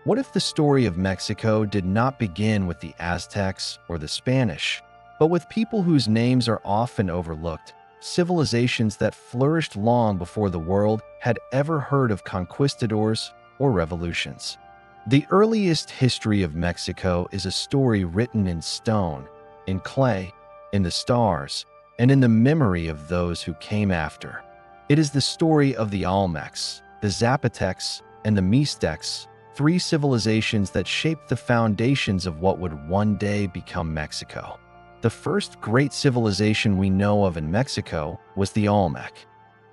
What if the story of Mexico did not begin with the Aztecs or the Spanish, but with people whose names are often overlooked, civilizations that flourished long before the world had ever heard of conquistadors or revolutions? The earliest history of Mexico is a story written in stone, in clay, in the stars, and in the memory of those who came after. It is the story of the Olmecs, the Zapotecs, and the Mixtecs, three civilizations that shaped the foundations of what would one day become Mexico. The first great civilization we know of in Mexico was the Olmec.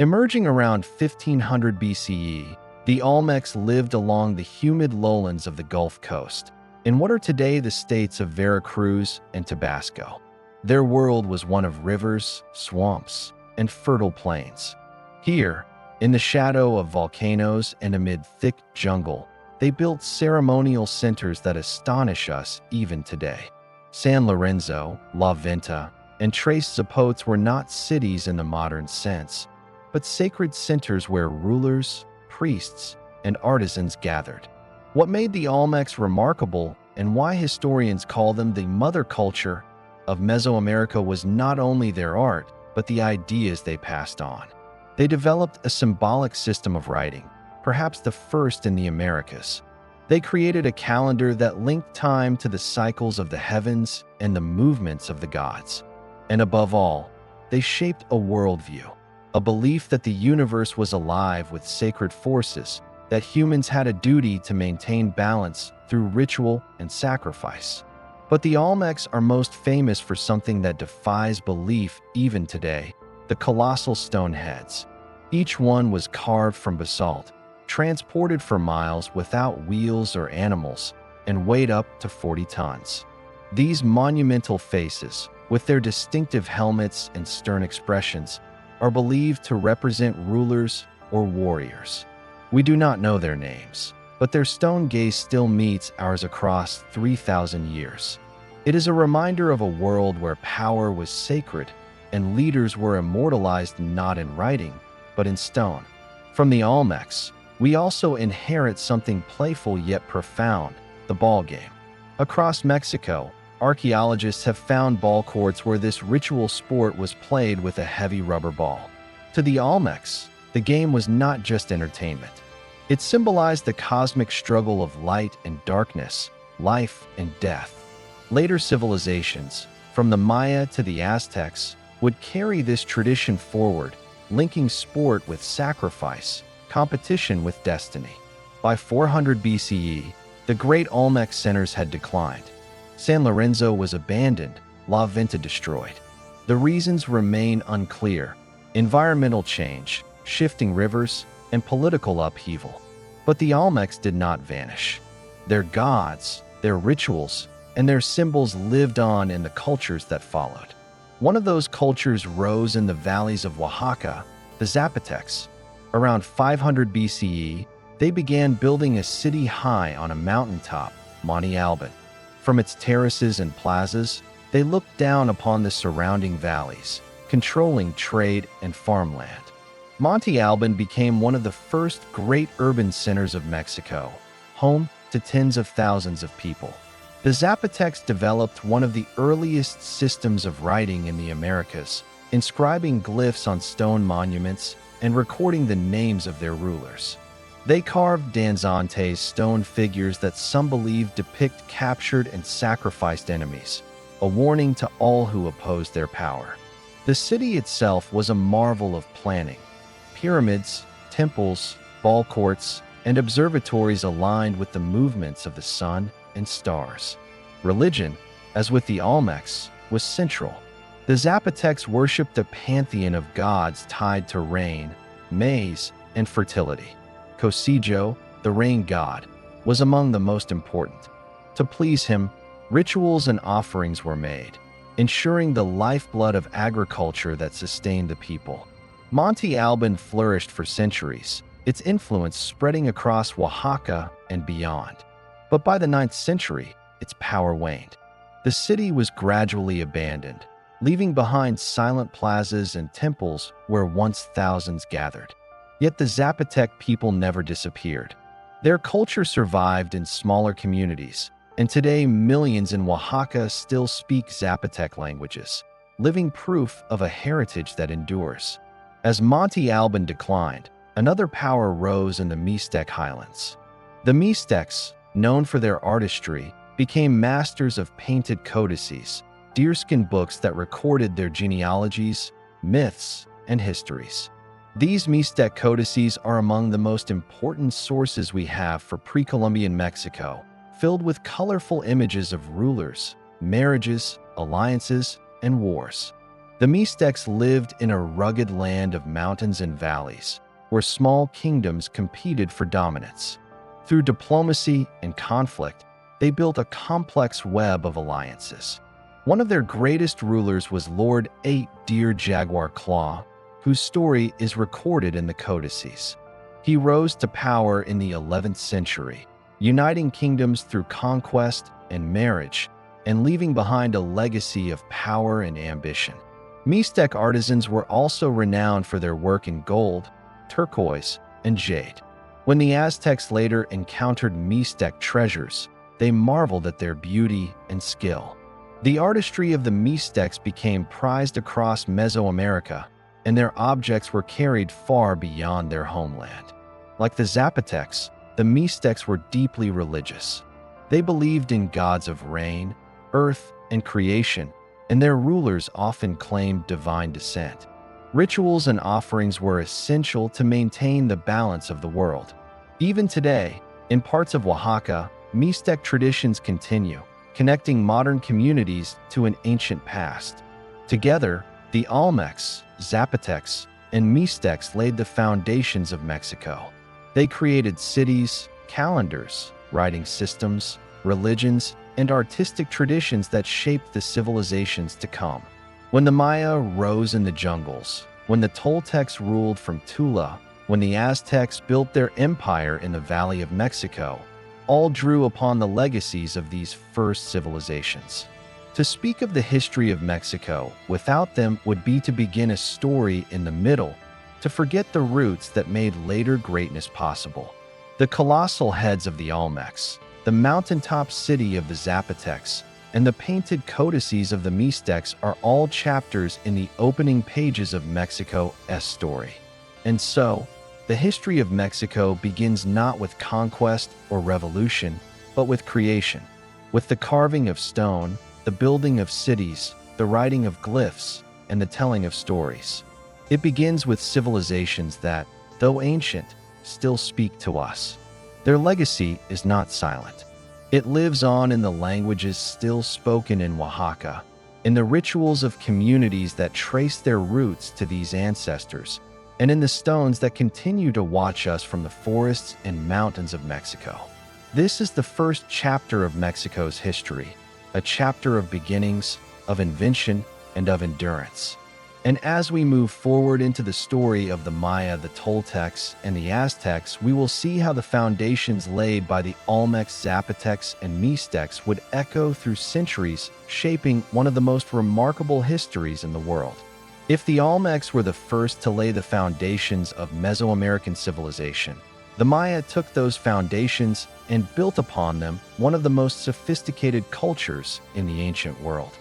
Emerging around 1500 BCE, the Olmecs lived along the humid lowlands of the Gulf Coast, in what are today the states of Veracruz and Tabasco. Their world was one of rivers, swamps, and fertile plains. Here, in the shadow of volcanoes and amid thick jungle, they built ceremonial centers that astonish us even today. San Lorenzo, La Venta, and Tres Zapotes were not cities in the modern sense, but sacred centers where rulers, priests, and artisans gathered. What made the Olmecs remarkable and why historians call them the mother culture of Mesoamerica was not only their art, but the ideas they passed on. They developed a symbolic system of writing, perhaps the first in the Americas. They created a calendar that linked time to the cycles of the heavens and the movements of the gods. And above all, they shaped a worldview, a belief that the universe was alive with sacred forces, that humans had a duty to maintain balance through ritual and sacrifice. But the Olmecs are most famous for something that defies belief even today: the colossal stone heads. Each one was carved from basalt, transported for miles without wheels or animals, and weighed up to 40 tons. These monumental faces, with their distinctive helmets and stern expressions, are believed to represent rulers or warriors. We do not know their names, but their stone gaze still meets ours across 3,000 years. It is a reminder of a world where power was sacred and leaders were immortalized not in writing, but in stone. From the Olmecs, we also inherit something playful yet profound: the ball game. Across Mexico, archaeologists have found ball courts where this ritual sport was played with a heavy rubber ball. To the Olmecs, the game was not just entertainment. It symbolized the cosmic struggle of light and darkness, life and death. Later civilizations, from the Maya to the Aztecs, would carry this tradition forward, linking sport with sacrifice, competition with destiny. By 400 BCE, the great Olmec centers had declined. San Lorenzo was abandoned, La Venta destroyed. The reasons remain unclear: environmental change, shifting rivers, and political upheaval. But the Olmecs did not vanish. Their gods, their rituals, and their symbols lived on in the cultures that followed. One of those cultures rose in the valleys of Oaxaca, the Zapotecs. Around 500 BCE, they began building a city high on a mountaintop, Monte Alban. From its terraces and plazas, they looked down upon the surrounding valleys, controlling trade and farmland. Monte Alban became one of the first great urban centers of Mexico, home to tens of thousands of people. The Zapotecs developed one of the earliest systems of writing in the Americas, inscribing glyphs on stone monuments and recording the names of their rulers. They carved danzantes, stone figures that some believe depict captured and sacrificed enemies, a warning to all who opposed their power. The city itself was a marvel of planning. Pyramids, temples, ball courts, and observatories aligned with the movements of the sun and stars. Religion, as with the Olmecs, was central. The Zapotecs worshipped a pantheon of gods tied to rain, maize, and fertility. Cosijo, the rain god, was among the most important. To please him, rituals and offerings were made, ensuring the lifeblood of agriculture that sustained the people. Monte Alban flourished for centuries, its influence spreading across Oaxaca and beyond. But by the 9th century, its power waned. The city was gradually abandoned, leaving behind silent plazas and temples where once thousands gathered. Yet the Zapotec people never disappeared. Their culture survived in smaller communities, and today millions in Oaxaca still speak Zapotec languages, living proof of a heritage that endures. As Monte Alban declined, another power rose in the Mixtec highlands. The Mixtecs, known for their artistry, became masters of painted codices, deerskin books that recorded their genealogies, myths, and histories. These Mixtec codices are among the most important sources we have for pre-Columbian Mexico, filled with colorful images of rulers, marriages, alliances, and wars. The Mixtecs lived in a rugged land of mountains and valleys, where small kingdoms competed for dominance. Through diplomacy and conflict, they built a complex web of alliances. One of their greatest rulers was Lord 8 Deer Jaguar Claw, whose story is recorded in the codices. He rose to power in the 11th century, uniting kingdoms through conquest and marriage, and leaving behind a legacy of power and ambition. Mixtec artisans were also renowned for their work in gold, turquoise, and jade. When the Aztecs later encountered Mixtec treasures, they marveled at their beauty and skill. The artistry of the Mixtecs became prized across Mesoamerica, and their objects were carried far beyond their homeland. Like the Zapotecs, the Mixtecs were deeply religious. They believed in gods of rain, earth, and creation, and their rulers often claimed divine descent. Rituals and offerings were essential to maintain the balance of the world. Even today, in parts of Oaxaca, Mixtec traditions continue, connecting modern communities to an ancient past. Together, the Olmecs, Zapotecs, and Mixtecs laid the foundations of Mexico. They created cities, calendars, writing systems, religions, and artistic traditions that shaped the civilizations to come. When the Maya rose in the jungles, when the Toltecs ruled from Tula, when the Aztecs built their empire in the Valley of Mexico, all drew upon the legacies of these first civilizations. To speak of the history of Mexico without them would be to begin a story in the middle, to forget the roots that made later greatness possible. The colossal heads of the Olmecs, the mountaintop city of the Zapotecs, and the painted codices of the Mixtecs are all chapters in the opening pages of Mexico's story. And so, the history of Mexico begins not with conquest or revolution, but with creation, with the carving of stone, the building of cities, the writing of glyphs, and the telling of stories. It begins with civilizations that, though ancient, still speak to us. Their legacy is not silent. It lives on in the languages still spoken in Oaxaca, in the rituals of communities that trace their roots to these ancestors, and in the stones that continue to watch us from the forests and mountains of Mexico. This is the first chapter of Mexico's history, a chapter of beginnings, of invention, and of endurance. And as we move forward into the story of the Maya, the Toltecs, and the Aztecs, we will see how the foundations laid by the Olmecs, Zapotecs, and Mixtecs would echo through centuries, shaping one of the most remarkable histories in the world. If the Olmecs were the first to lay the foundations of Mesoamerican civilization, the Maya took those foundations and built upon them one of the most sophisticated cultures in the ancient world.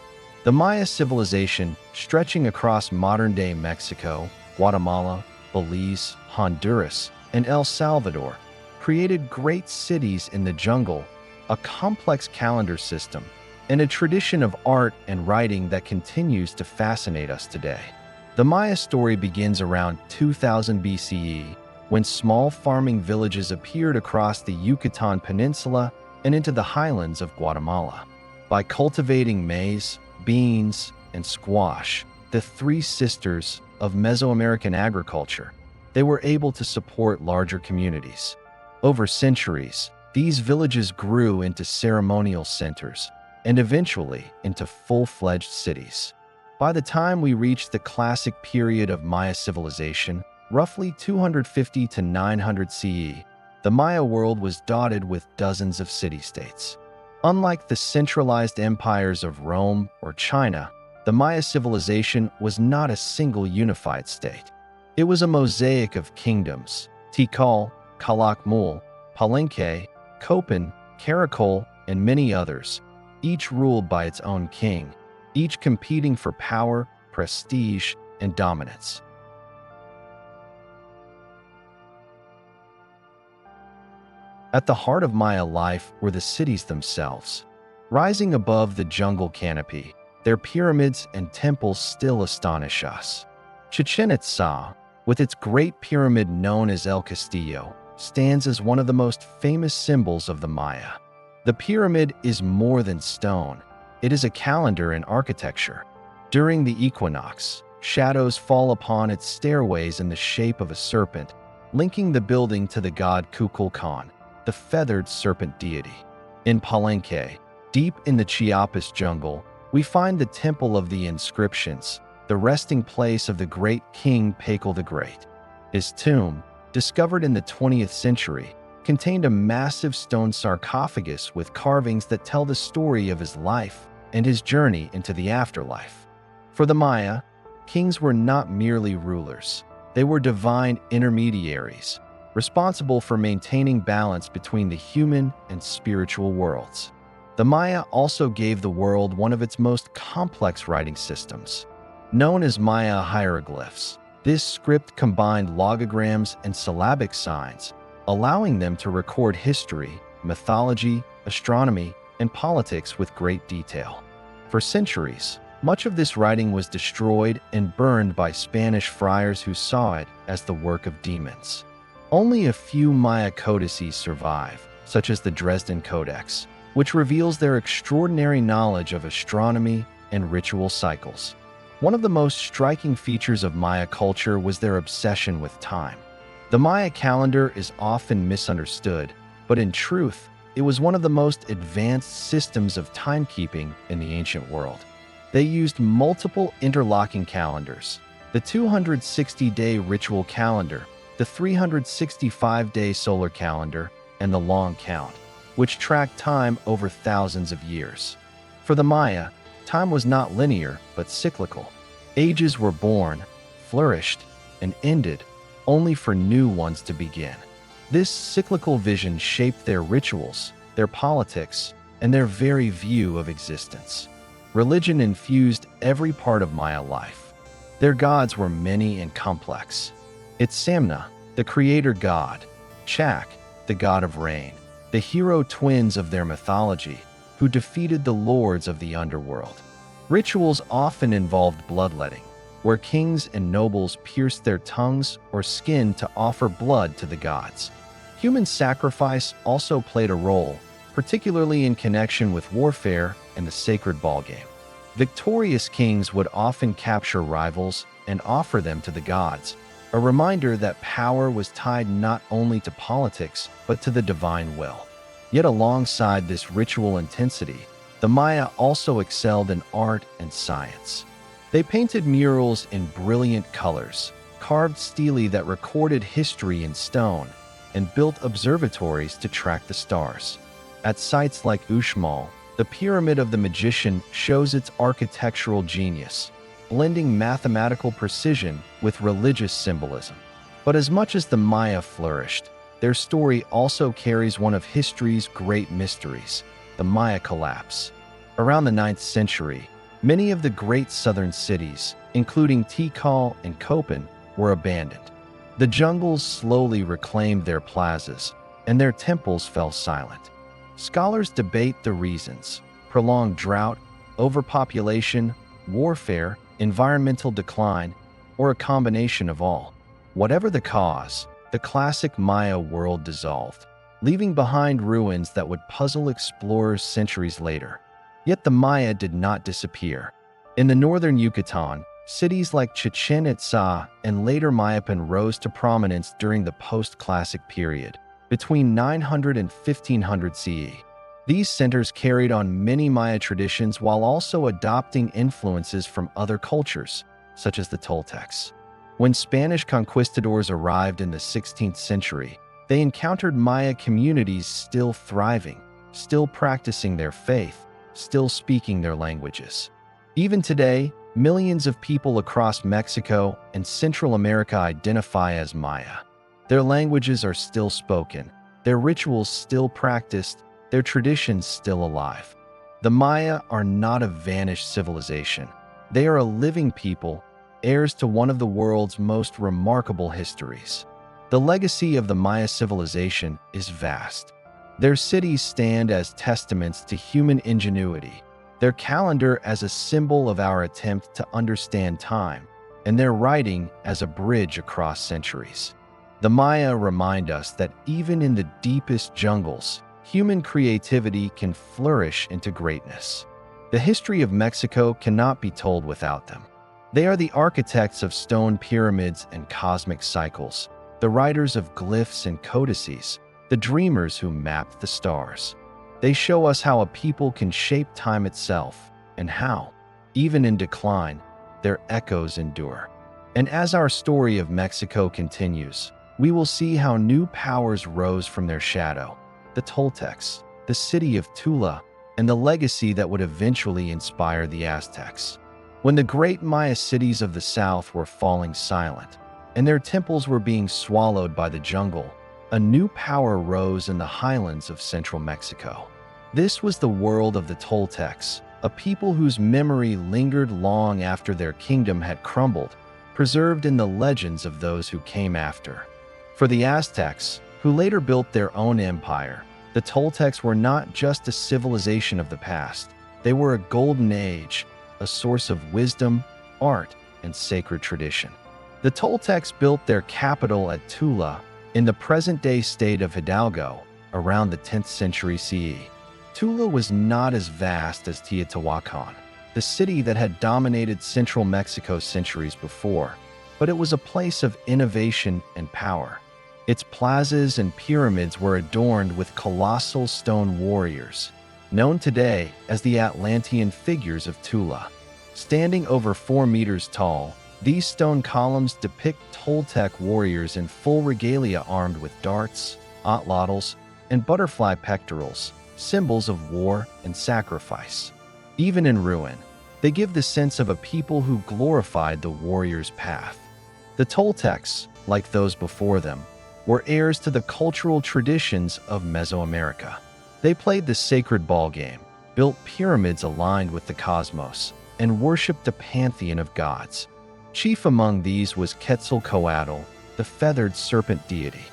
The Maya civilization, stretching across modern-day Mexico, Guatemala, Belize, Honduras, and El Salvador, created great cities in the jungle, a complex calendar system, and a tradition of art and writing that continues to fascinate us today. The Maya story begins around 2000 BCE, when small farming villages appeared across the Yucatan Peninsula and into the highlands of Guatemala. By cultivating maize, beans, and squash, the three sisters of Mesoamerican agriculture, they were able to support larger communities. Over centuries, these villages grew into ceremonial centers and eventually into full-fledged cities. By the time we reached the classic period of Maya civilization, roughly 250 to 900 CE, the Maya world was dotted with dozens of city-states. Unlike the centralized empires of Rome or China, the Maya civilization was not a single unified state. It was a mosaic of kingdoms, Tikal, Calakmul, Palenque, Copan, Caracol, and many others, each ruled by its own king, each competing for power, prestige, and dominance. At the heart of Maya life were the cities themselves. Rising above the jungle canopy, their pyramids and temples still astonish us. Chichen Itza, with its great pyramid known as El Castillo, stands as one of the most famous symbols of the Maya. The pyramid is more than stone. It is a calendar in architecture. During the equinox, shadows fall upon its stairways in the shape of a serpent, linking the building to the god Kukulkan, the feathered serpent deity. In Palenque, deep in the Chiapas jungle, we find the Temple of the Inscriptions, the resting place of the great King Pakal the Great. His tomb, discovered in the 20th century, contained a massive stone sarcophagus with carvings that tell the story of his life and his journey into the afterlife. For the Maya, kings were not merely rulers. They were divine intermediaries, responsible for maintaining balance between the human and spiritual worlds. The Maya also gave the world one of its most complex writing systems. Known as Maya hieroglyphs, this script combined logograms and syllabic signs, allowing them to record history, mythology, astronomy, and politics with great detail. For centuries, much of this writing was destroyed and burned by Spanish friars who saw it as the work of demons. Only a few Maya codices survive, such as the Dresden Codex, which reveals their extraordinary knowledge of astronomy and ritual cycles. One of the most striking features of Maya culture was their obsession with time. The Maya calendar is often misunderstood, but in truth, it was one of the most advanced systems of timekeeping in the ancient world. They used multiple interlocking calendars, the 260-day ritual calendar, the 365-day solar calendar, and the long count, which tracked time over thousands of years. For the Maya, time was not linear but cyclical. Ages were born, flourished, and ended, only for new ones to begin. This cyclical vision shaped their rituals, their politics, and their very view of existence. Religion infused every part of Maya life. Their gods were many and complex. Itzamna, the creator god; Chak, the god of rain, the hero twins of their mythology, who defeated the lords of the underworld. Rituals often involved bloodletting, where kings and nobles pierced their tongues or skin to offer blood to the gods. Human sacrifice also played a role, particularly in connection with warfare and the sacred ballgame. Victorious kings would often capture rivals and offer them to the gods, a reminder that power was tied not only to politics but to the divine will. Yet alongside this ritual intensity, the Maya also excelled in art and science. They painted murals in brilliant colors, carved stelae that recorded history in stone, and built observatories to track the stars. At sites like Uxmal, the Pyramid of the Magician shows its architectural genius, blending mathematical precision with religious symbolism. But as much as the Maya flourished, their story also carries one of history's great mysteries, the Maya collapse. Around the 9th century, many of the great southern cities, including Tikal and Copan, were abandoned. The jungles slowly reclaimed their plazas, and their temples fell silent. Scholars debate the reasons: prolonged drought, overpopulation, warfare, environmental decline, or a combination of all. Whatever the cause, the classic Maya world dissolved, leaving behind ruins that would puzzle explorers centuries later. Yet the Maya did not disappear. In the northern Yucatan, cities like Chichen Itza and later Mayapan rose to prominence during the post-classic period, between 900 and 1500 CE. These centers carried on many Maya traditions while also adopting influences from other cultures, such as the Toltecs. When Spanish conquistadors arrived in the 16th century, they encountered Maya communities still thriving, still practicing their faith, still speaking their languages. Even today, millions of people across Mexico and Central America identify as Maya. Their languages are still spoken, their rituals still practiced, their traditions still alive. The Maya are not a vanished civilization. They are a living people, heirs to one of the world's most remarkable histories. The legacy of the Maya civilization is vast. Their cities stand as testaments to human ingenuity, their calendar as a symbol of our attempt to understand time, and their writing as a bridge across centuries. The Maya remind us that even in the deepest jungles, human creativity can flourish into greatness. The history of Mexico cannot be told without them. They are the architects of stone pyramids and cosmic cycles, the writers of glyphs and codices, the dreamers who mapped the stars. They show us how a people can shape time itself, and how, even in decline, their echoes endure. And as our story of Mexico continues, we will see how new powers rose from their shadow: the Toltecs, the city of Tula, and the legacy that would eventually inspire the Aztecs. When the great Maya cities of the south were falling silent, and their temples were being swallowed by the jungle, a new power rose in the highlands of central Mexico. This was the world of the Toltecs, a people whose memory lingered long after their kingdom had crumbled, preserved in the legends of those who came after. For the Aztecs, who later built their own empire, the Toltecs were not just a civilization of the past. They were a golden age, a source of wisdom, art, and sacred tradition. The Toltecs built their capital at Tula, in the present-day state of Hidalgo, around the 10th century CE. Tula was not as vast as Teotihuacan, the city that had dominated central Mexico centuries before, but it was a place of innovation and power. Its plazas and pyramids were adorned with colossal stone warriors, known today as the Atlantean figures of Tula. Standing over 4 meters tall, these stone columns depict Toltec warriors in full regalia armed with darts, atlatls, and butterfly pectorals, symbols of war and sacrifice. Even in ruin, they give the sense of a people who glorified the warrior's path. The Toltecs, like those before them, were heirs to the cultural traditions of Mesoamerica. They played the sacred ball game, built pyramids aligned with the cosmos, and worshipped a pantheon of gods. Chief among these was Quetzalcoatl, the feathered serpent deity.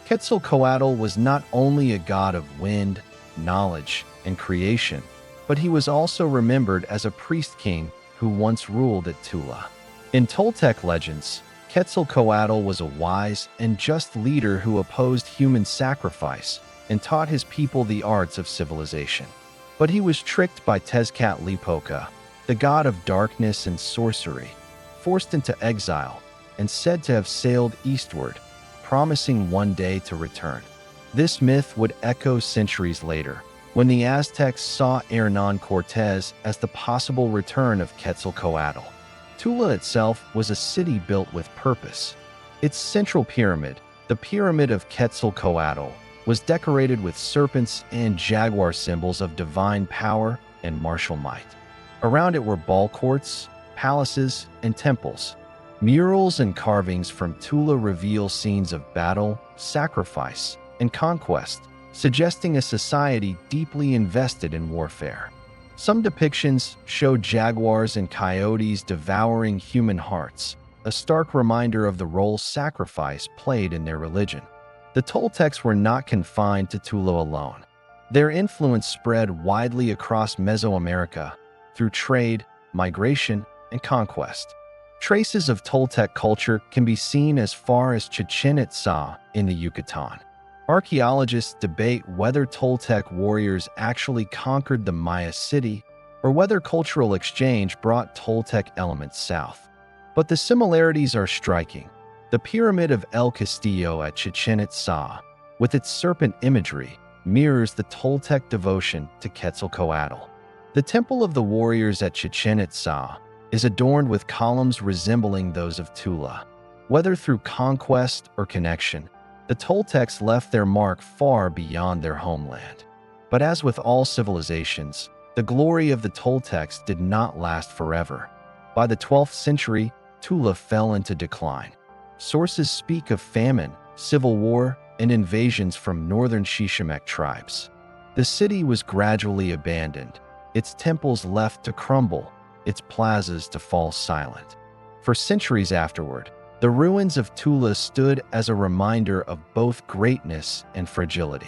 Quetzalcoatl was not only a god of wind, knowledge, and creation, but he was also remembered as a priest king who once ruled at Tula. In Toltec legends, Quetzalcoatl was a wise and just leader who opposed human sacrifice and taught his people the arts of civilization. But he was tricked by Tezcatlipoca, the god of darkness and sorcery, forced into exile, and said to have sailed eastward, promising one day to return. This myth would echo centuries later, when the Aztecs saw Hernán Cortés as the possible return of Quetzalcoatl. Tula itself was a city built with purpose. Its central pyramid, the Pyramid of Quetzalcoatl, was decorated with serpents and jaguar symbols of divine power and martial might. Around it were ball courts, palaces, and temples. Murals and carvings from Tula reveal scenes of battle, sacrifice, and conquest, suggesting a society deeply invested in warfare. Some depictions show jaguars and coyotes devouring human hearts, a stark reminder of the role sacrifice played in their religion. The Toltecs were not confined to Tula alone. Their influence spread widely across Mesoamerica through trade, migration, and conquest. Traces of Toltec culture can be seen as far as Chichen Itza in the Yucatan. Archaeologists debate whether Toltec warriors actually conquered the Maya city or whether cultural exchange brought Toltec elements south. But the similarities are striking. The Pyramid of El Castillo at Chichen Itza, with its serpent imagery, mirrors the Toltec devotion to Quetzalcoatl. The Temple of the Warriors at Chichen Itza is adorned with columns resembling those of Tula. Whether through conquest or connection, the Toltecs left their mark far beyond their homeland. But as with all civilizations, the glory of the Toltecs did not last forever. By the 12th century, Tula fell into decline. Sources speak of famine, civil war, and invasions from northern Shishimec tribes. The city was gradually abandoned, its temples left to crumble, its plazas to fall silent. For centuries afterward, the ruins of Tula stood as a reminder of both greatness and fragility.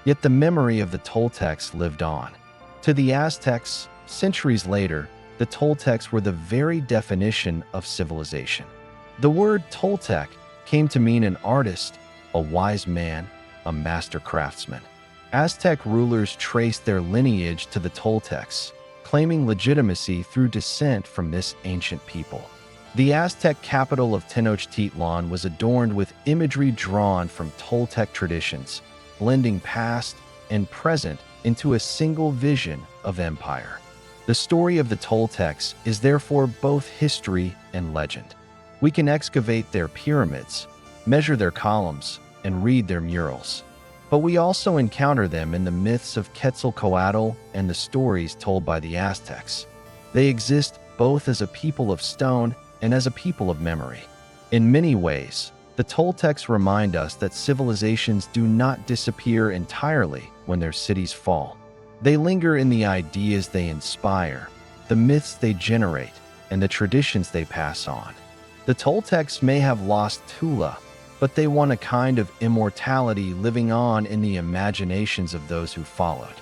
Yet the memory of the Toltecs lived on. To the Aztecs, centuries later, the Toltecs were the very definition of civilization. The word Toltec came to mean an artist, a wise man, a master craftsman. Aztec rulers traced their lineage to the Toltecs, claiming legitimacy through descent from this ancient people. The Aztec capital of Tenochtitlan was adorned with imagery drawn from Toltec traditions, blending past and present into a single vision of empire. The story of the Toltecs is therefore both history and legend. We can excavate their pyramids, measure their columns, and read their murals. But we also encounter them in the myths of Quetzalcoatl and the stories told by the Aztecs. They exist both as a people of stone and as a people of memory. In many ways, the Toltecs remind us that civilizations do not disappear entirely when their cities fall. They linger in the ideas they inspire, the myths they generate, and the traditions they pass on. The Toltecs may have lost Tula, but they won a kind of immortality living on in the imaginations of those who followed.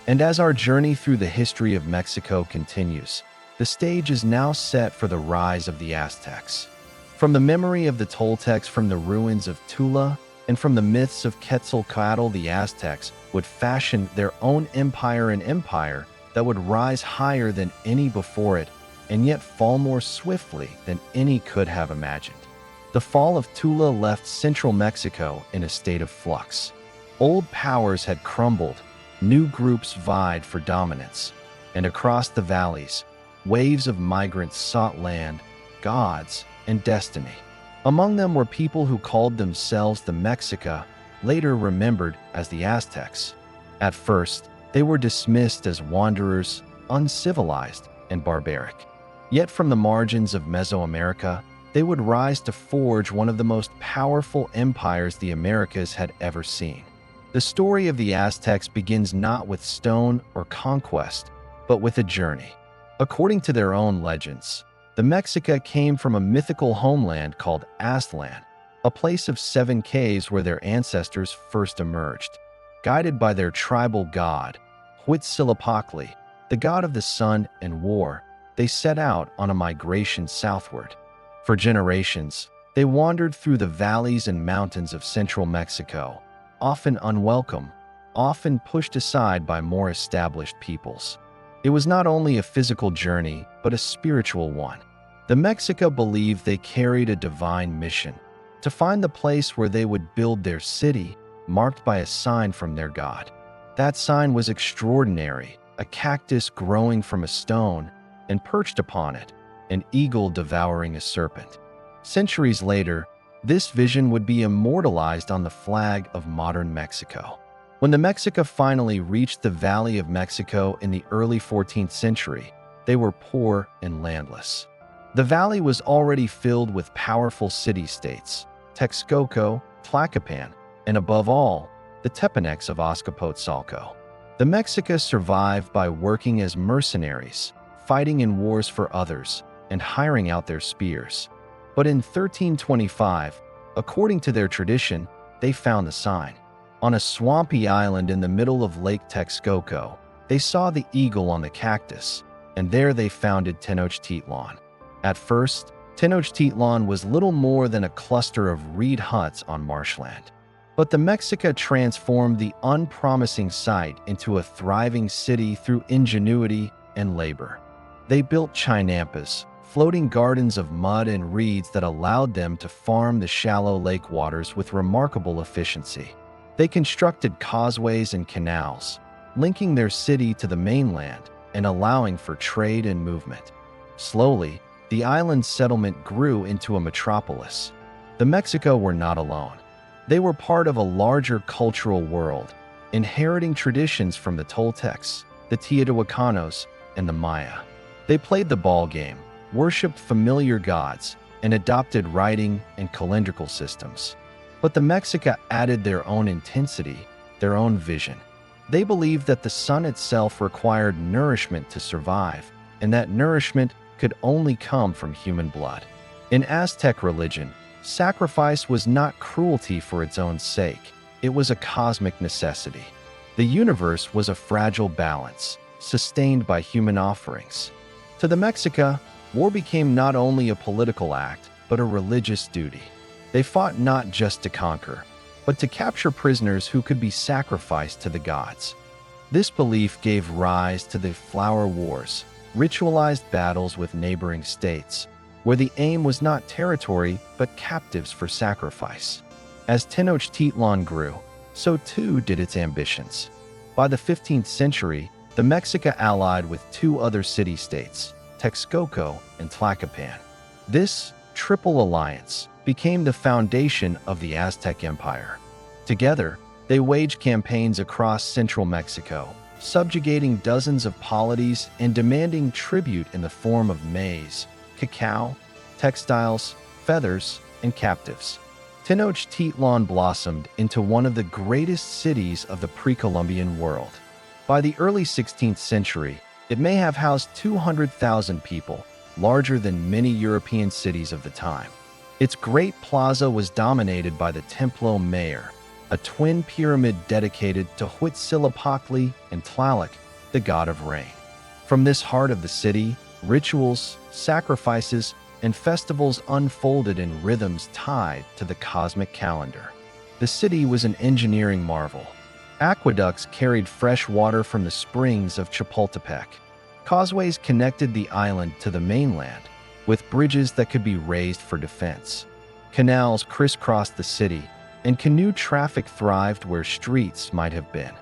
And as our journey through the history of Mexico continues, the stage is now set for the rise of the Aztecs. From the memory of the Toltecs from the ruins of Tula and from the myths of Quetzalcoatl, the Aztecs would fashion their own empire, an empire that would rise higher than any before it and yet fall more swiftly than any could have imagined. The fall of Tula left central Mexico in a state of flux. Old powers had crumbled, new groups vied for dominance, and across the valleys, waves of migrants sought land, gods, and destiny. Among them were people who called themselves the Mexica, later remembered as the Aztecs. At first, they were dismissed as wanderers, uncivilized, and barbaric. Yet from the margins of Mesoamerica, they would rise to forge one of the most powerful empires the Americas had ever seen. The story of the Aztecs begins not with stone or conquest, but with a journey. According to their own legends, the Mexica came from a mythical homeland called Aztlan, a place of 7 caves where their ancestors first emerged. Guided by their tribal god, Huitzilopochtli, the god of the sun and war, they set out on a migration southward. For generations, they wandered through the valleys and mountains of central Mexico, often unwelcome, often pushed aside by more established peoples. It was not only a physical journey, but a spiritual one. The Mexica believed they carried a divine mission, to find the place where they would build their city, marked by a sign from their god. That sign was extraordinary, a cactus growing from a stone, and perched upon it, an eagle devouring a serpent. Centuries later, this vision would be immortalized on the flag of modern Mexico. When the Mexica finally reached the Valley of Mexico in the early 14th century, they were poor and landless. The valley was already filled with powerful city-states, Texcoco, Tlacopan, and above all, the Tepanecs of Azcapotzalco. The Mexica survived by working as mercenaries, fighting in wars for others, and hiring out their spears. But in 1325, according to their tradition, they found the sign. On a swampy island in the middle of Lake Texcoco, they saw the eagle on the cactus, and there they founded Tenochtitlan. At first, Tenochtitlan was little more than a cluster of reed huts on marshland. But the Mexica transformed the unpromising site into a thriving city through ingenuity and labor. They built chinampas, floating gardens of mud and reeds that allowed them to farm the shallow lake waters with remarkable efficiency. They constructed causeways and canals, linking their city to the mainland and allowing for trade and movement. Slowly, the island settlement grew into a metropolis. The Mexica were not alone. They were part of a larger cultural world, inheriting traditions from the Toltecs, the Teotihuacanos, and the Maya. They played the ball game, worshipped familiar gods, and adopted writing and calendrical systems. But the Mexica added their own intensity, their own vision. They believed that the sun itself required nourishment to survive, and that nourishment could only come from human blood. In Aztec religion, sacrifice was not cruelty for its own sake. It was a cosmic necessity. The universe was a fragile balance, sustained by human offerings. To the Mexica, war became not only a political act, but a religious duty. They fought not just to conquer, but to capture prisoners who could be sacrificed to the gods. This belief gave rise to the Flower Wars, ritualized battles with neighboring states, where the aim was not territory but captives for sacrifice. As Tenochtitlan grew, so too did its ambitions. By the 15th century, the Mexica allied with two other city-states, Texcoco and Tlacopan. This triple alliance became the foundation of the Aztec Empire. Together, they waged campaigns across central Mexico, subjugating dozens of polities and demanding tribute in the form of maize, cacao, textiles, feathers, and captives. Tenochtitlan blossomed into one of the greatest cities of the pre-Columbian world. By the early 16th century, it may have housed 200,000 people, larger than many European cities of the time. Its great plaza was dominated by the Templo Mayor, a twin pyramid dedicated to Huitzilopochtli and Tlaloc, the god of rain. From this heart of the city, rituals, sacrifices, and festivals unfolded in rhythms tied to the cosmic calendar. The city was an engineering marvel. Aqueducts carried fresh water from the springs of Chapultepec. Causeways connected the island to the mainland, with bridges that could be raised for defense. Canals crisscrossed the city, and canoe traffic thrived where streets might have been.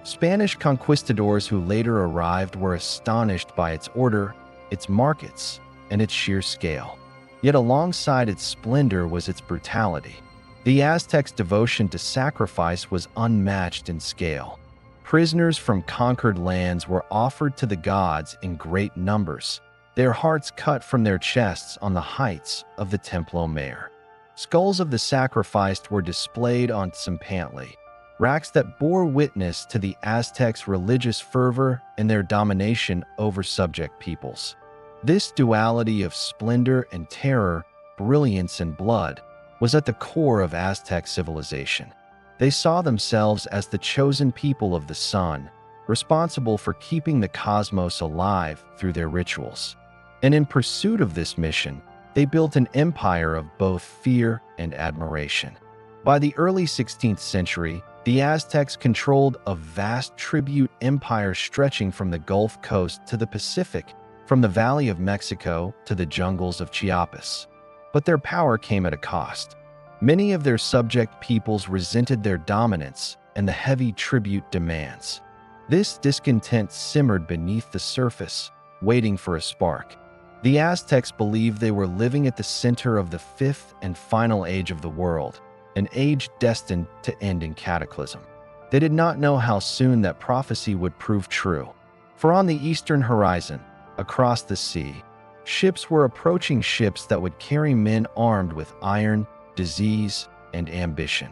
Spanish conquistadors who later arrived were astonished by its order, its markets, and its sheer scale. Yet alongside its splendor was its brutality. The Aztecs' devotion to sacrifice was unmatched in scale. Prisoners from conquered lands were offered to the gods in great numbers, their hearts cut from their chests on the heights of the Templo Mayor. Skulls of the sacrificed were displayed on Tzompantli, racks that bore witness to the Aztecs' religious fervor and their domination over subject peoples. This duality of splendor and terror, brilliance and blood, was at the core of Aztec civilization. They saw themselves as the chosen people of the sun, responsible for keeping the cosmos alive through their rituals. And in pursuit of this mission, they built an empire of both fear and admiration. By the early 16th century, the Aztecs controlled a vast tribute empire stretching from the Gulf Coast to the Pacific, from the Valley of Mexico to the jungles of Chiapas. But their power came at a cost. Many of their subject peoples resented their dominance and the heavy tribute demands. This discontent simmered beneath the surface, waiting for a spark. The Aztecs believed they were living at the center of the fifth and final age of the world, an age destined to end in cataclysm. They did not know how soon that prophecy would prove true. For on the eastern horizon, across the sea, ships were approaching, ships that would carry men armed with iron, disease, and ambition.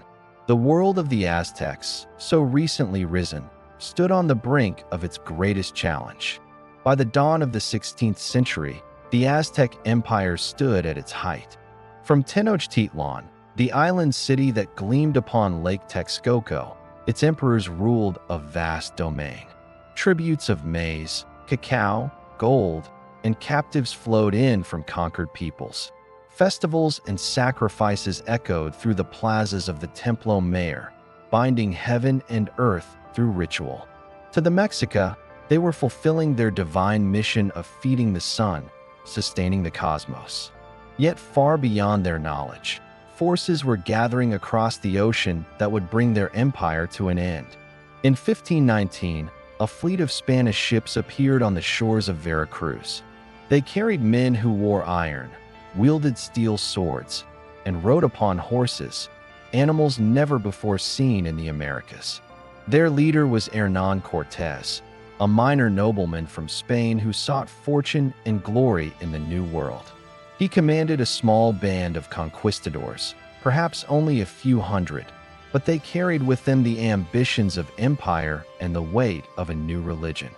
The world of the Aztecs, so recently risen, stood on the brink of its greatest challenge. By the dawn of the 16th century, the Aztec Empire stood at its height. From Tenochtitlan, the island city that gleamed upon Lake Texcoco, its emperors ruled a vast domain. Tributes of maize, cacao, gold, and captives flowed in from conquered peoples. Festivals and sacrifices echoed through the plazas of the Templo Mayor, binding heaven and earth through ritual. To the Mexica, they were fulfilling their divine mission of feeding the sun, sustaining the cosmos. Yet far beyond their knowledge, forces were gathering across the ocean that would bring their empire to an end. In 1519, a fleet of Spanish ships appeared on the shores of Veracruz. They carried men who wore iron, wielded steel swords, and rode upon horses, animals never before seen in the Americas. Their leader was Hernán Cortés, a minor nobleman from Spain who sought fortune and glory in the New World. He commanded a small band of conquistadors, perhaps only a few hundred, but they carried with them the ambitions of empire and the weight of a new religion.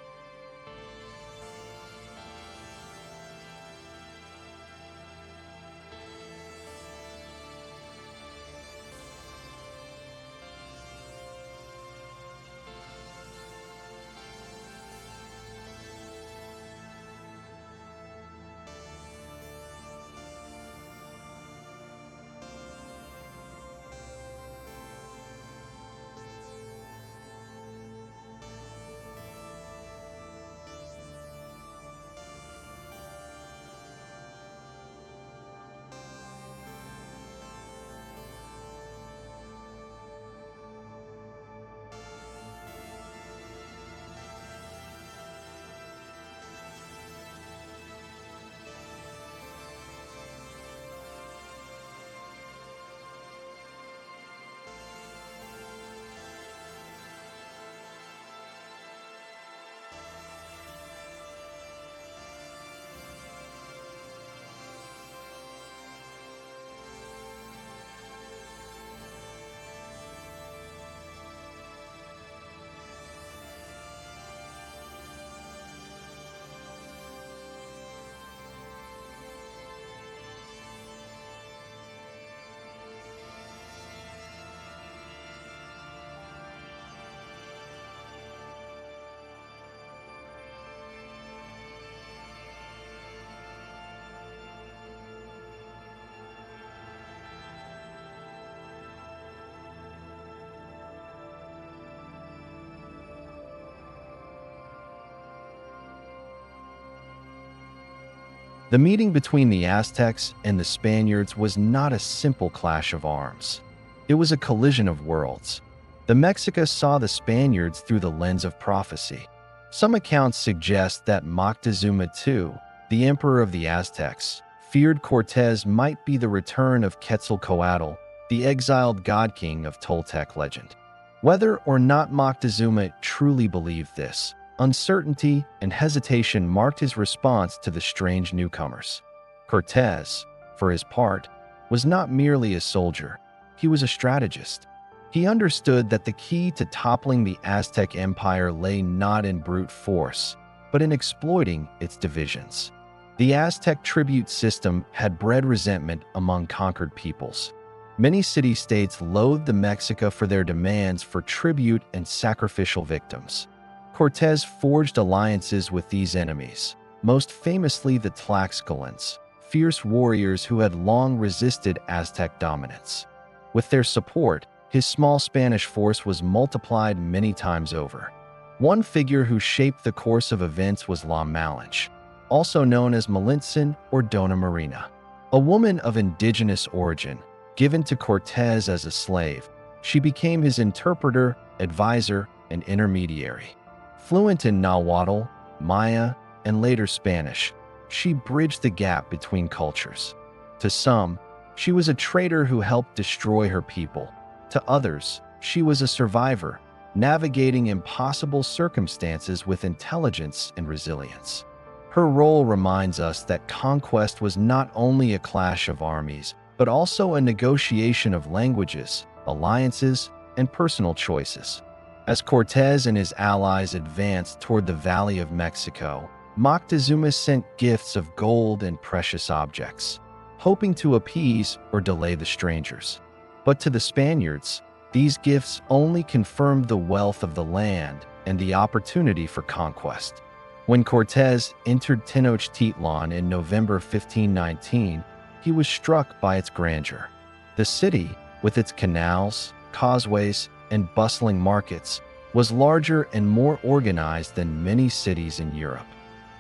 The meeting between the Aztecs and the Spaniards was not a simple clash of arms. It was a collision of worlds. The Mexica saw the Spaniards through the lens of prophecy. Some accounts suggest that Moctezuma II, the emperor of the Aztecs, feared Cortés might be the return of Quetzalcoatl, the exiled god-king of Toltec legend. Whether or not Moctezuma truly believed this, uncertainty and hesitation marked his response to the strange newcomers. Cortés, for his part, was not merely a soldier, he was a strategist. He understood that the key to toppling the Aztec Empire lay not in brute force, but in exploiting its divisions. The Aztec tribute system had bred resentment among conquered peoples. Many city-states loathed the Mexica for their demands for tribute and sacrificial victims. Cortés forged alliances with these enemies, most famously the Tlaxcalans, fierce warriors who had long resisted Aztec dominance. With their support, his small Spanish force was multiplied many times over. One figure who shaped the course of events was La Malinche, also known as Malintzin or Dona Marina. A woman of indigenous origin, given to Cortés as a slave, she became his interpreter, advisor, and intermediary. Fluent in Nahuatl, Maya, and later Spanish, she bridged the gap between cultures. To some, she was a traitor who helped destroy her people. To others, she was a survivor, navigating impossible circumstances with intelligence and resilience. Her role reminds us that conquest was not only a clash of armies, but also a negotiation of languages, alliances, and personal choices. As Cortés and his allies advanced toward the Valley of Mexico, Moctezuma sent gifts of gold and precious objects, hoping to appease or delay the strangers. But to the Spaniards, these gifts only confirmed the wealth of the land and the opportunity for conquest. When Cortés entered Tenochtitlan in November 1519, he was struck by its grandeur. The city, with its canals, causeways, and bustling markets, was larger and more organized than many cities in Europe.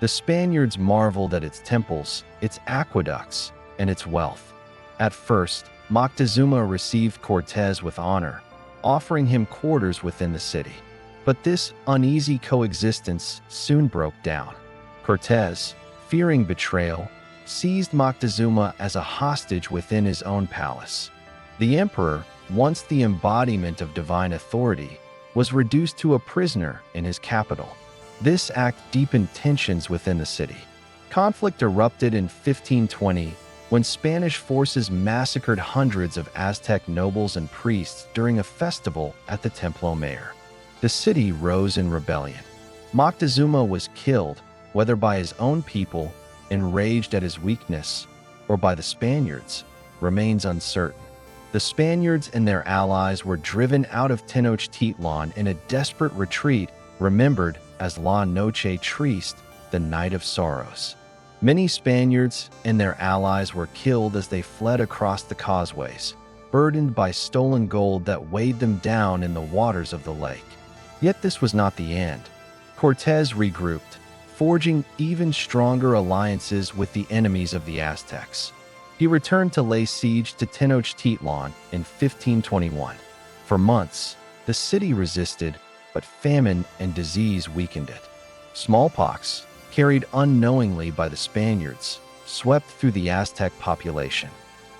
The Spaniards marveled at its temples, its aqueducts, and its wealth. At first, Moctezuma received Cortés with honor, offering him quarters within the city. But this uneasy coexistence soon broke down. Cortés, fearing betrayal, seized Moctezuma as a hostage within his own palace. The emperor, once the embodiment of divine authority, was reduced to a prisoner in his capital. This act deepened tensions within the city. Conflict erupted in 1520 when Spanish forces massacred hundreds of Aztec nobles and priests during a festival at the Templo Mayor. The city rose in rebellion. Moctezuma was killed, whether by his own people, enraged at his weakness, or by the Spaniards, remains uncertain. The Spaniards and their allies were driven out of Tenochtitlan in a desperate retreat remembered as La Noche Triste, the Night of Sorrows. Many Spaniards and their allies were killed as they fled across the causeways, burdened by stolen gold that weighed them down in the waters of the lake. Yet this was not the end. Cortés regrouped, forging even stronger alliances with the enemies of the Aztecs. He returned to lay siege to Tenochtitlan in 1521. For months, the city resisted, but famine and disease weakened it. Smallpox, carried unknowingly by the Spaniards, swept through the Aztec population.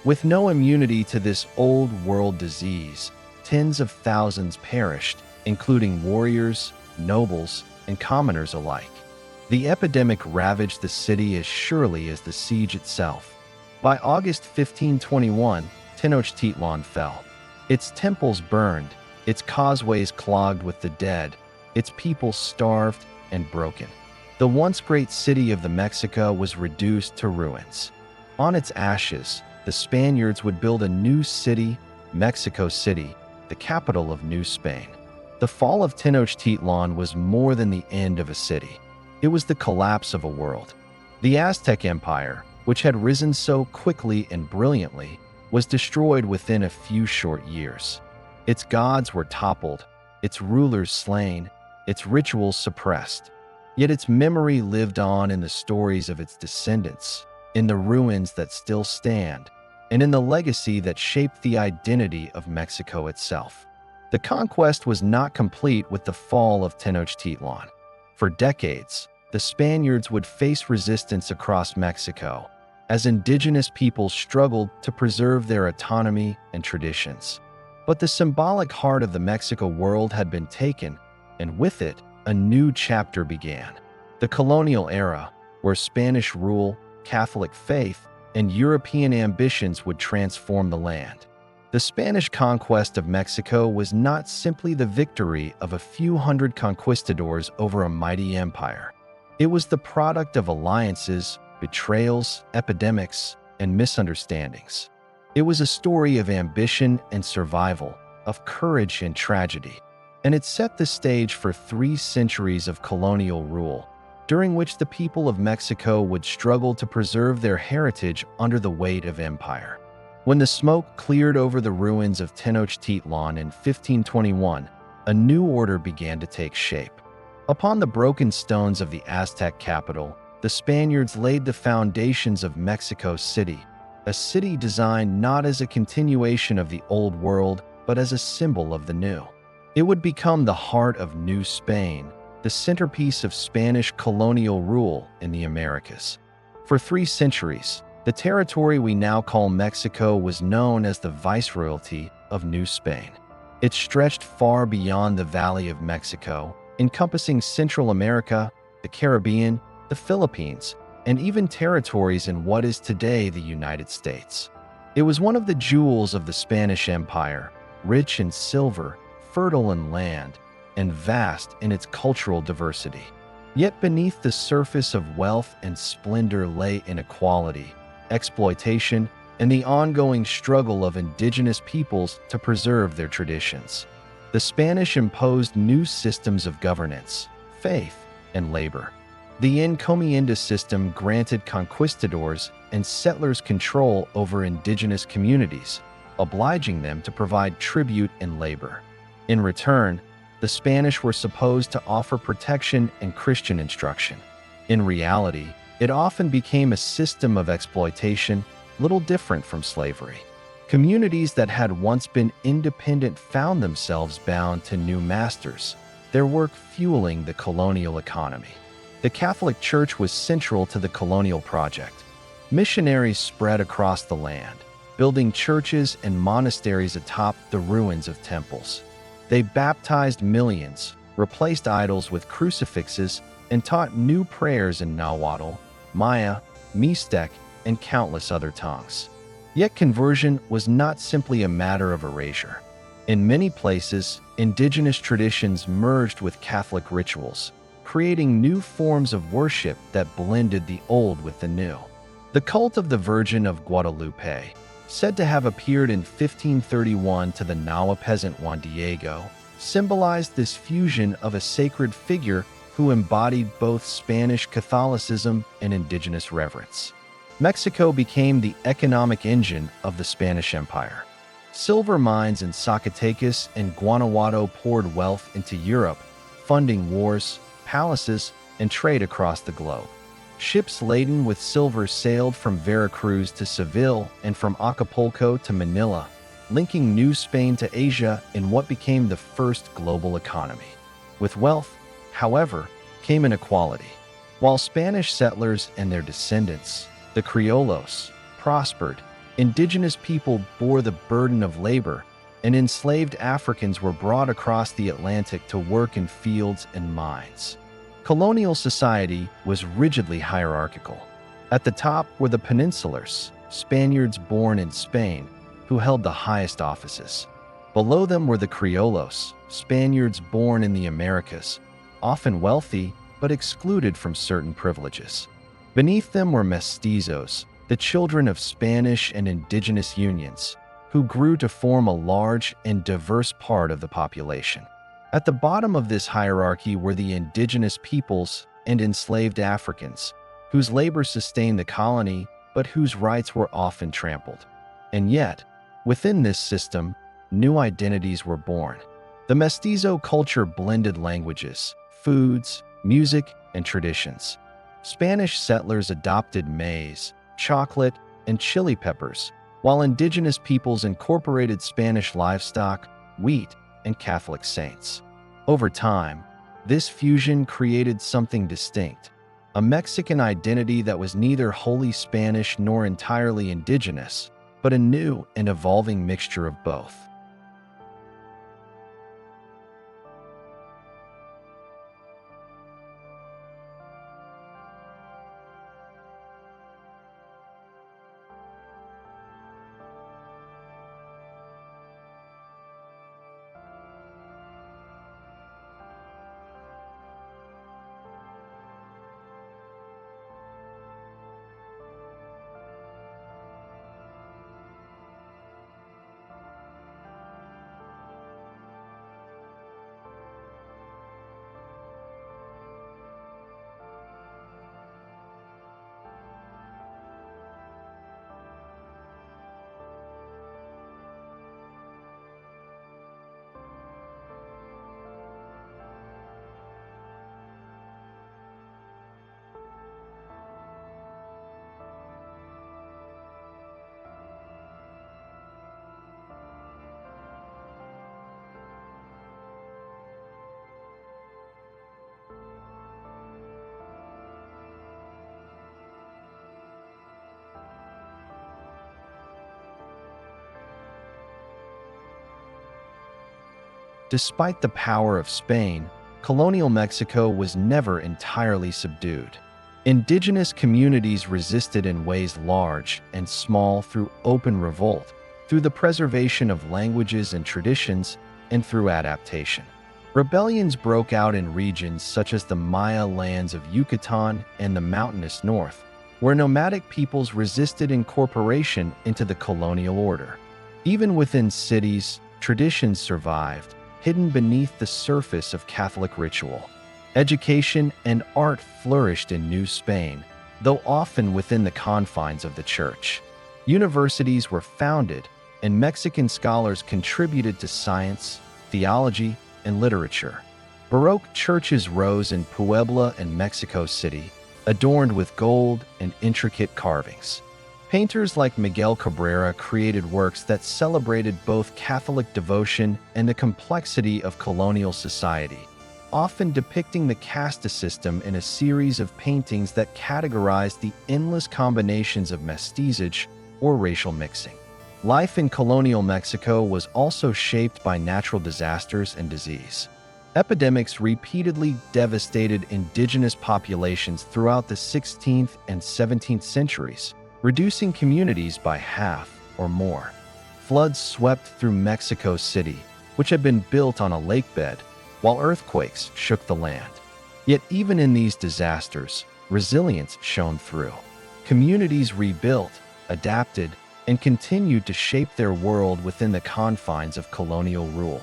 With no immunity to this old-world disease, tens of thousands perished, including warriors, nobles, and commoners alike. The epidemic ravaged the city as surely as the siege itself. By August 1521, Tenochtitlan fell. Its temples burned, its causeways clogged with the dead, its people starved and broken. The once great city of the Mexica was reduced to ruins. On its ashes, the Spaniards would build a new city, Mexico City, the capital of New Spain. The fall of Tenochtitlan was more than the end of a city. It was the collapse of a world. The Aztec Empire, which had risen so quickly and brilliantly, was destroyed within a few short years. Its gods were toppled, its rulers slain, its rituals suppressed. Yet its memory lived on in the stories of its descendants, in the ruins that still stand, and in the legacy that shaped the identity of Mexico itself. The conquest was not complete with the fall of Tenochtitlan. For decades, the Spaniards would face resistance across Mexico, as indigenous peoples struggled to preserve their autonomy and traditions. But the symbolic heart of the Mexico world had been taken, and with it, a new chapter began. The colonial era, where Spanish rule, Catholic faith, and European ambitions would transform the land. The Spanish conquest of Mexico was not simply the victory of a few hundred conquistadors over a mighty empire. It was the product of alliances, betrayals, epidemics, and misunderstandings. It was a story of ambition and survival, of courage and tragedy. And it set the stage for 3 centuries of colonial rule, during which the people of Mexico would struggle to preserve their heritage under the weight of empire. When the smoke cleared over the ruins of Tenochtitlan in 1521, a new order began to take shape. Upon the broken stones of the Aztec capital, the Spaniards laid the foundations of Mexico City, a city designed not as a continuation of the old world, but as a symbol of the new. It would become the heart of New Spain, the centerpiece of Spanish colonial rule in the Americas. For 3 centuries, the territory we now call Mexico was known as the Viceroyalty of New Spain. It stretched far beyond the Valley of Mexico, encompassing Central America, the Caribbean, the Philippines, and even territories in what is today the United States. It was one of the jewels of the Spanish Empire, rich in silver, fertile in land, and vast in its cultural diversity. Yet beneath the surface of wealth and splendor lay inequality, exploitation, and the ongoing struggle of indigenous peoples to preserve their traditions. The Spanish imposed new systems of governance, faith, and labor. The encomienda system granted conquistadors and settlers control over indigenous communities, obliging them to provide tribute and labor. In return, the Spanish were supposed to offer protection and Christian instruction. In reality, it often became a system of exploitation, little different from slavery. Communities that had once been independent found themselves bound to new masters, their work fueling the colonial economy. The Catholic Church was central to the colonial project. Missionaries spread across the land, building churches and monasteries atop the ruins of temples. They baptized millions, replaced idols with crucifixes, and taught new prayers in Nahuatl, Maya, Mixtec, and countless other tongues. Yet conversion was not simply a matter of erasure. In many places, indigenous traditions merged with Catholic rituals, creating new forms of worship that blended the old with the new. The cult of the Virgin of Guadalupe, said to have appeared in 1531 to the Nahua peasant Juan Diego, symbolized this fusion of a sacred figure who embodied both Spanish Catholicism and indigenous reverence. Mexico became the economic engine of the Spanish Empire. Silver mines in Zacatecas and Guanajuato poured wealth into Europe, funding wars, palaces, and trade across the globe. Ships laden with silver sailed from Veracruz to Seville and from Acapulco to Manila, linking New Spain to Asia in what became the first global economy. With wealth, however, came inequality. While Spanish settlers and their descendants, the Criollos, prospered, indigenous people bore the burden of labor, and enslaved Africans were brought across the Atlantic to work in fields and mines. Colonial society was rigidly hierarchical. At the top were the peninsulars, Spaniards born in Spain, who held the highest offices. Below them were the Criollos, Spaniards born in the Americas, often wealthy but excluded from certain privileges. Beneath them were mestizos, the children of Spanish and indigenous unions, who grew to form a large and diverse part of the population. At the bottom of this hierarchy were the indigenous peoples and enslaved Africans, whose labor sustained the colony but whose rights were often trampled. And yet, within this system, new identities were born. The mestizo culture blended languages, foods, music, and traditions. Spanish settlers adopted maize, chocolate, and chili peppers, while indigenous peoples incorporated Spanish livestock, wheat, and Catholic saints. Over time, this fusion created something distinct, a Mexican identity that was neither wholly Spanish nor entirely indigenous, but a new and evolving mixture of both. Despite the power of Spain, colonial Mexico was never entirely subdued. Indigenous communities resisted in ways large and small through open revolt, through the preservation of languages and traditions, and through adaptation. Rebellions broke out in regions such as the Maya lands of Yucatan and the mountainous north, where nomadic peoples resisted incorporation into the colonial order. Even within cities, traditions survived, hidden beneath the surface of Catholic ritual. Education and art flourished in New Spain, though often within the confines of the church. Universities were founded, and Mexican scholars contributed to science, theology, and literature. Baroque churches rose in Puebla and Mexico City, adorned with gold and intricate carvings. Painters like Miguel Cabrera created works that celebrated both Catholic devotion and the complexity of colonial society, often depicting the caste system in a series of paintings that categorized the endless combinations of mestizage or racial mixing. Life in colonial Mexico was also shaped by natural disasters and disease. Epidemics repeatedly devastated indigenous populations throughout the 16th and 17th centuries, reducing communities by half or more. Floods swept through Mexico City, which had been built on a lake bed, while earthquakes shook the land. Yet even in these disasters, resilience shone through. Communities rebuilt, adapted, and continued to shape their world within the confines of colonial rule.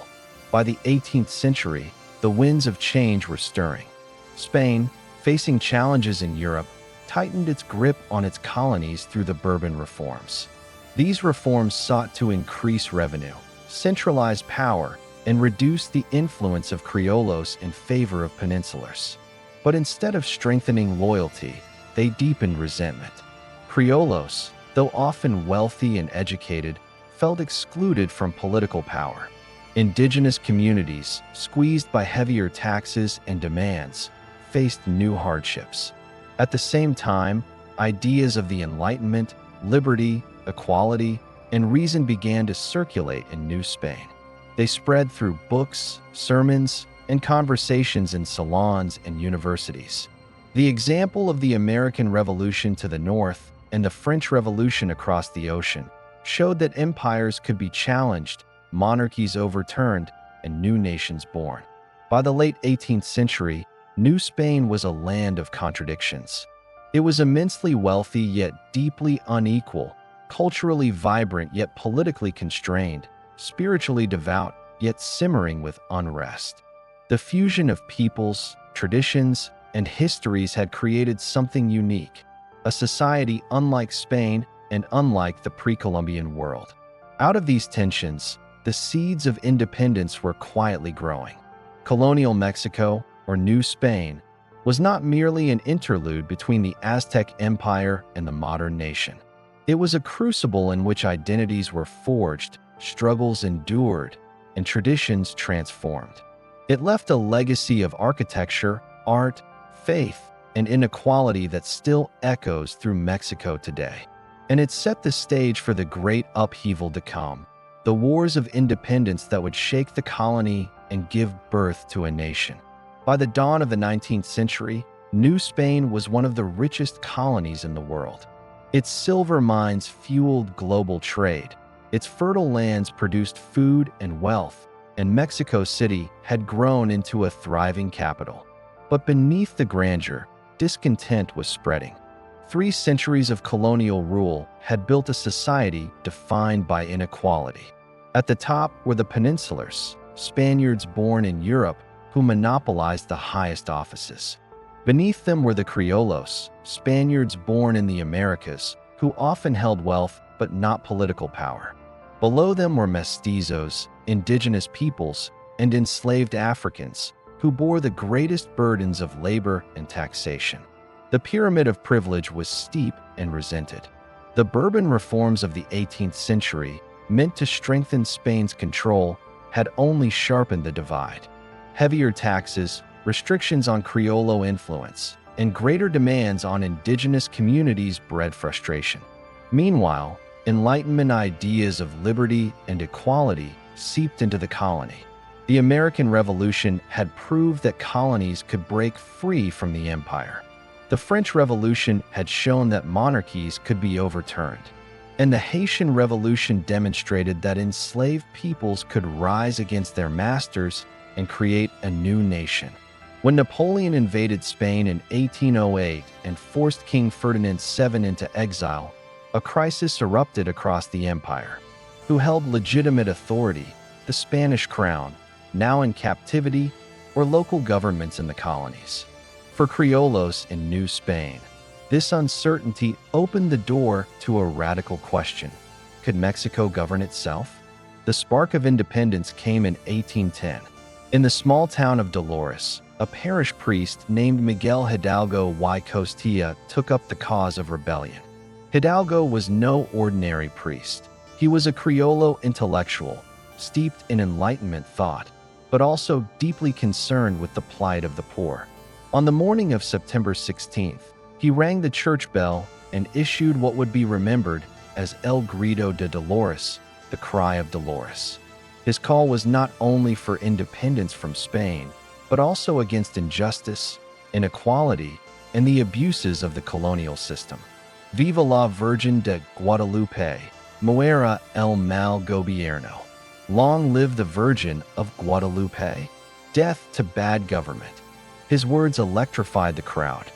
By the 18th century, the winds of change were stirring. Spain, facing challenges in Europe, tightened its grip on its colonies through the Bourbon reforms. These reforms sought to increase revenue, centralize power, and reduce the influence of criollos in favor of peninsulars. But instead of strengthening loyalty, they deepened resentment. Criollos, though often wealthy and educated, felt excluded from political power. Indigenous communities, squeezed by heavier taxes and demands, faced new hardships. At the same time, ideas of the Enlightenment, liberty, equality, and reason began to circulate in New Spain. They spread through books, sermons, and conversations in salons and universities. The example of the American Revolution to the north and the French Revolution across the ocean showed that empires could be challenged, monarchies overturned, and new nations born. By the late 18th century, New Spain was a land of contradictions. It was immensely wealthy yet deeply unequal, culturally vibrant yet politically constrained, spiritually devout yet simmering with unrest. The fusion of peoples, traditions, and histories had created something unique, a society unlike Spain and unlike the pre-Columbian world. Out of these tensions, the seeds of independence were quietly growing. Colonial Mexico, or New Spain, was not merely an interlude between the Aztec Empire and the modern nation. It was a crucible in which identities were forged, struggles endured, and traditions transformed. It left a legacy of architecture, art, faith, and inequality that still echoes through Mexico today. And it set the stage for the great upheaval to come, the wars of independence that would shake the colony and give birth to a nation. By the dawn of the 19th century, New Spain was one of the richest colonies in the world. Its silver mines fueled global trade, its fertile lands produced food and wealth, and Mexico City had grown into a thriving capital. But beneath the grandeur, discontent was spreading. 3 centuries of colonial rule had built a society defined by inequality. At the top were the peninsulars, Spaniards born in Europe who monopolized the highest offices. Beneath them were the criollos, Spaniards born in the Americas, who often held wealth but not political power. Below them were mestizos, indigenous peoples, and enslaved Africans, who bore the greatest burdens of labor and taxation. The pyramid of privilege was steep and resented. The Bourbon reforms of the 18th century, meant to strengthen Spain's control, had only sharpened the divide. Heavier taxes, restrictions on criollo influence, and greater demands on indigenous communities bred frustration. Meanwhile, Enlightenment ideas of liberty and equality seeped into the colony. The American Revolution had proved that colonies could break free from the empire. The French Revolution had shown that monarchies could be overturned. And the Haitian Revolution demonstrated that enslaved peoples could rise against their masters and create a new nation. When Napoleon invaded Spain in 1808 and forced King Ferdinand VII into exile, a crisis erupted across the empire. Who held legitimate authority, the Spanish crown, now in captivity, or local governments in the colonies? For Criollos in New Spain, this uncertainty opened the door to a radical question. Could Mexico govern itself? The spark of independence came in 1810. In the small town of Dolores, a parish priest named Miguel Hidalgo y Costilla took up the cause of rebellion. Hidalgo was no ordinary priest. He was a Criollo intellectual, steeped in Enlightenment thought, but also deeply concerned with the plight of the poor. On the morning of September 16th, he rang the church bell and issued what would be remembered as El Grito de Dolores, the Cry of Dolores. His call was not only for independence from Spain, but also against injustice, inequality, and the abuses of the colonial system. Viva la Virgen de Guadalupe, muera el mal gobierno. Long live the Virgin of Guadalupe. Death to bad government. His words electrified the crowd.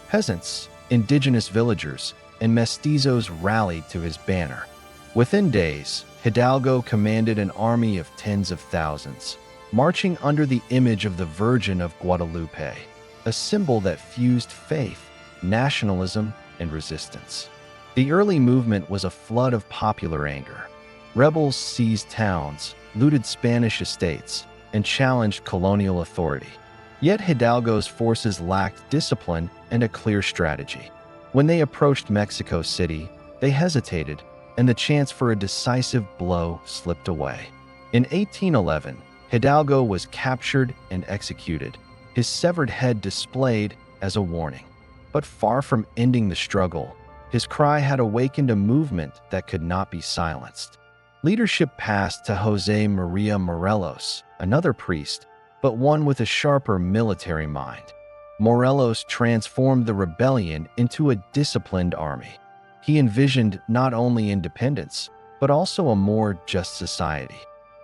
Peasants, indigenous villagers, and mestizos rallied to his banner. Within days, Hidalgo commanded an army of tens of thousands, marching under the image of the Virgin of Guadalupe, a symbol that fused faith, nationalism, and resistance. The early movement was a flood of popular anger. Rebels seized towns, looted Spanish estates, and challenged colonial authority. Yet Hidalgo's forces lacked discipline and a clear strategy. When they approached Mexico City, they hesitated, and the chance for a decisive blow slipped away. In 1811, Hidalgo was captured and executed, his severed head displayed as a warning. But far from ending the struggle, his cry had awakened a movement that could not be silenced. Leadership passed to José María Morelos, another priest, but one with a sharper military mind. Morelos transformed the rebellion into a disciplined army. He envisioned not only independence, but also a more just society.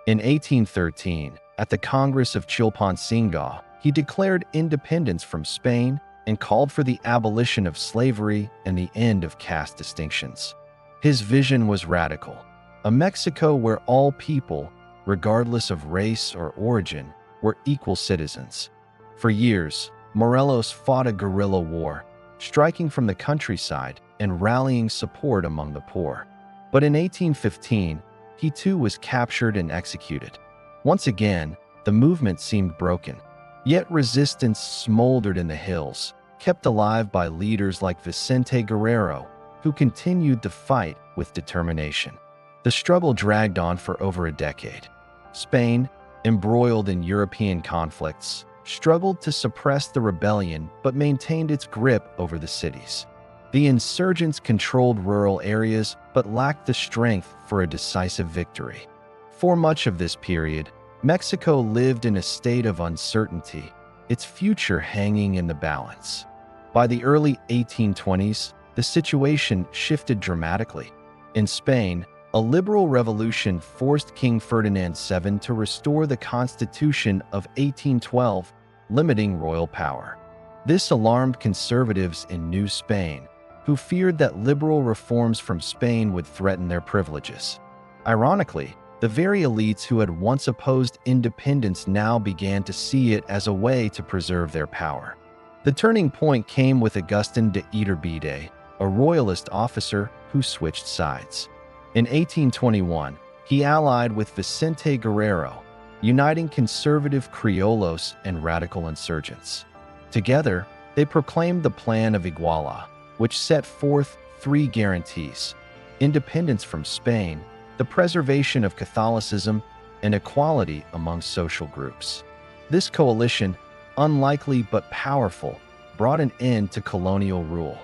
In 1813, at the Congress of Chilpancingo, he declared independence from Spain and called for the abolition of slavery and the end of caste distinctions. His vision was radical: a Mexico where all people, regardless of race or origin, were equal citizens. For years, Morelos fought a guerrilla war, striking from the countryside and rallying support among the poor. But in 1815, he too was captured and executed. Once again, the movement seemed broken. Yet resistance smoldered in the hills, kept alive by leaders like Vicente Guerrero, who continued to fight with determination. The struggle dragged on for over a decade. Spain, embroiled in European conflicts, struggled to suppress the rebellion but maintained its grip over the cities. The insurgents controlled rural areas but lacked the strength for a decisive victory. For much of this period, Mexico lived in a state of uncertainty, its future hanging in the balance. By the early 1820s, the situation shifted dramatically. In Spain, a liberal revolution forced King Ferdinand VII to restore the Constitution of 1812, limiting royal power. This alarmed conservatives in New Spain, who feared that liberal reforms from Spain would threaten their privileges. Ironically, the very elites who had once opposed independence now began to see it as a way to preserve their power. The turning point came with Agustin de Iturbide, a royalist officer who switched sides. In 1821, he allied with Vicente Guerrero, uniting conservative Criollos and radical insurgents. Together, they proclaimed the Plan of Iguala, which set forth three guarantees: independence from Spain, the preservation of Catholicism, and equality among social groups. This coalition, unlikely but powerful, brought an end to colonial rule.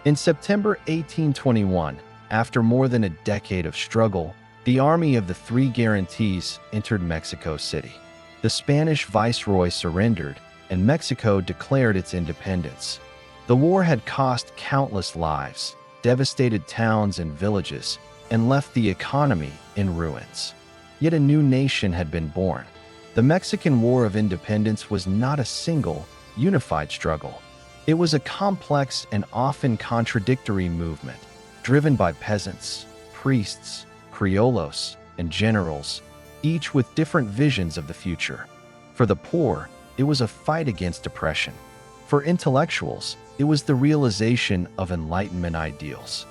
In September 1821, after more than a decade of struggle, the army of the Three Guarantees entered Mexico City. The Spanish viceroy surrendered, and Mexico declared its independence. The war had cost countless lives, devastated towns and villages, and left the economy in ruins. Yet a new nation had been born. The Mexican War of Independence was not a single, unified struggle. It was a complex and often contradictory movement, driven by peasants, priests, criollos, and generals, each with different visions of the future. For the poor, it was a fight against oppression. For intellectuals, it was the realization of Enlightenment ideals.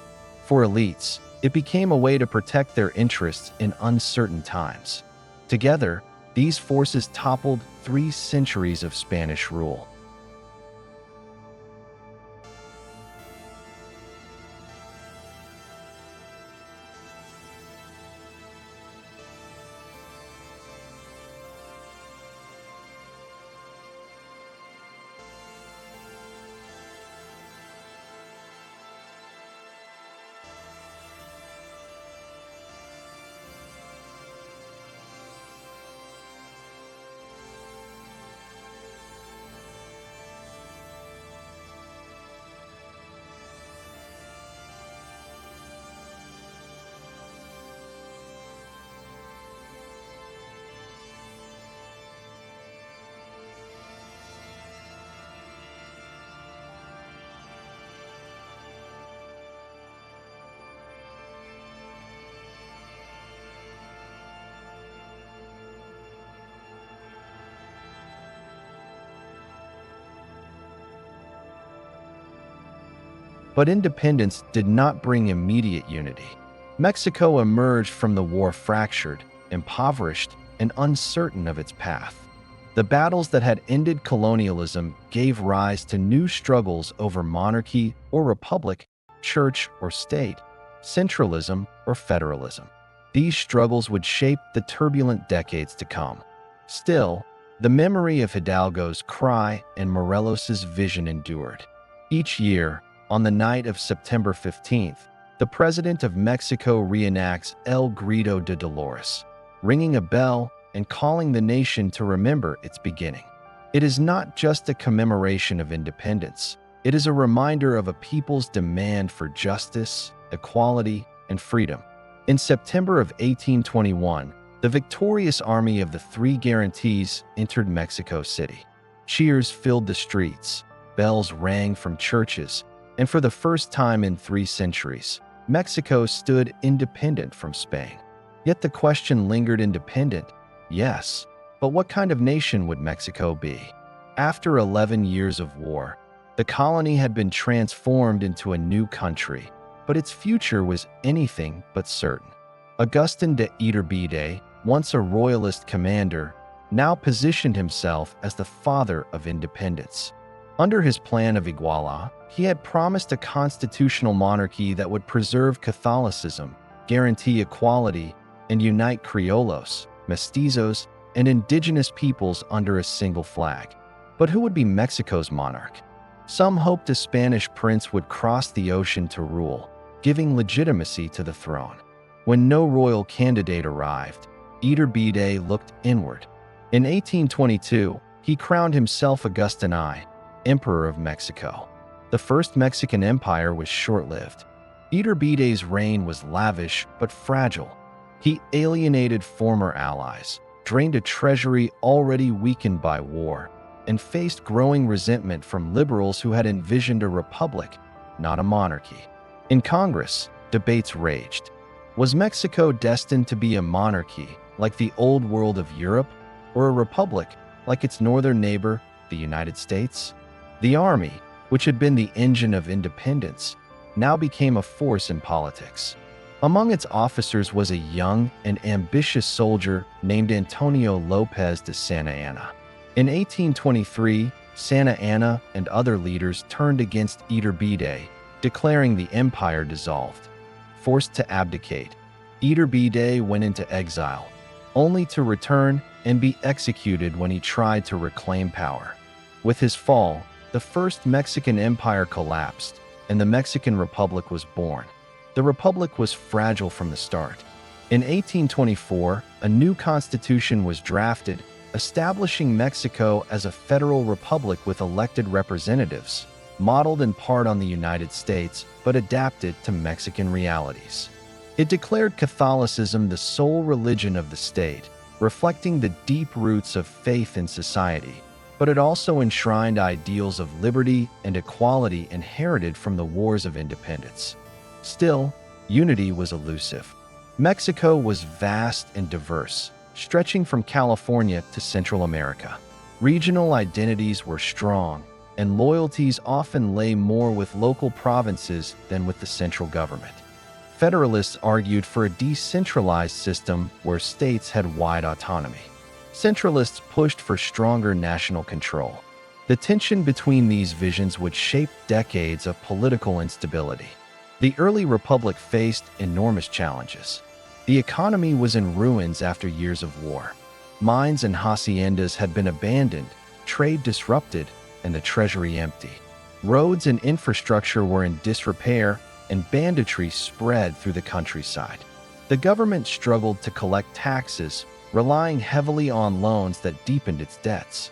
For elites, it became a way to protect their interests in uncertain times. Together, these forces toppled 3 centuries of Spanish rule. But independence did not bring immediate unity. Mexico emerged from the war fractured, impoverished, and uncertain of its path. The battles that had ended colonialism gave rise to new struggles over monarchy or republic, church or state, centralism or federalism. These struggles would shape the turbulent decades to come. Still, the memory of Hidalgo's cry and Morelos's vision endured. Each year, on the night of September 15th, the President of Mexico reenacts El Grito de Dolores, ringing a bell and calling the nation to remember its beginning. It is not just a commemoration of independence. It is a reminder of a people's demand for justice, equality, and freedom. In September of 1821, the victorious army of the Three Guarantees entered Mexico City. Cheers filled the streets, bells rang from churches, and for the first time in 3 centuries, Mexico stood independent from Spain. Yet the question lingered: independent, yes, but what kind of nation would Mexico be? After 11 years of war, the colony had been transformed into a new country, but its future was anything but certain. Agustin de Iturbide, once a royalist commander, now positioned himself as the father of independence. Under his plan of Iguala, he had promised a constitutional monarchy that would preserve Catholicism, guarantee equality, and unite criollos, mestizos, and indigenous peoples under a single flag. But who would be Mexico's monarch? Some hoped a Spanish prince would cross the ocean to rule, giving legitimacy to the throne. When no royal candidate arrived, Iturbide looked inward. In 1822, he crowned himself Agustin I, Emperor of Mexico. The First Mexican Empire was short-lived. Iturbide's reign was lavish but fragile. He alienated former allies, drained a treasury already weakened by war, and faced growing resentment from liberals who had envisioned a republic, not a monarchy. In Congress, debates raged. Was Mexico destined to be a monarchy, like the old world of Europe, or a republic, like its northern neighbor, the United States? The army, which had been the engine of independence, now became a force in politics. Among its officers was a young and ambitious soldier named Antonio López de Santa Anna. In 1823, Santa Anna and other leaders turned against Iturbide, declaring the empire dissolved. Forced to abdicate, Iturbide went into exile, only to return and be executed when he tried to reclaim power. With his fall, the First Mexican Empire collapsed, and the Mexican Republic was born. The Republic was fragile from the start. In 1824, a new constitution was drafted, establishing Mexico as a federal republic with elected representatives, modeled in part on the United States, but adapted to Mexican realities. It declared Catholicism the sole religion of the state, reflecting the deep roots of faith in society, but it also enshrined ideals of liberty and equality inherited from the wars of independence. Still, unity was elusive. Mexico was vast and diverse, stretching from California to Central America. Regional identities were strong, and loyalties often lay more with local provinces than with the central government. Federalists argued for a decentralized system where states had wide autonomy. Centralists pushed for stronger national control. The tension between these visions would shape decades of political instability. The early republic faced enormous challenges. The economy was in ruins after years of war. Mines and haciendas had been abandoned, trade disrupted, and the treasury empty. Roads and infrastructure were in disrepair, and banditry spread through the countryside. The government struggled to collect taxes, relying heavily on loans that deepened its debts.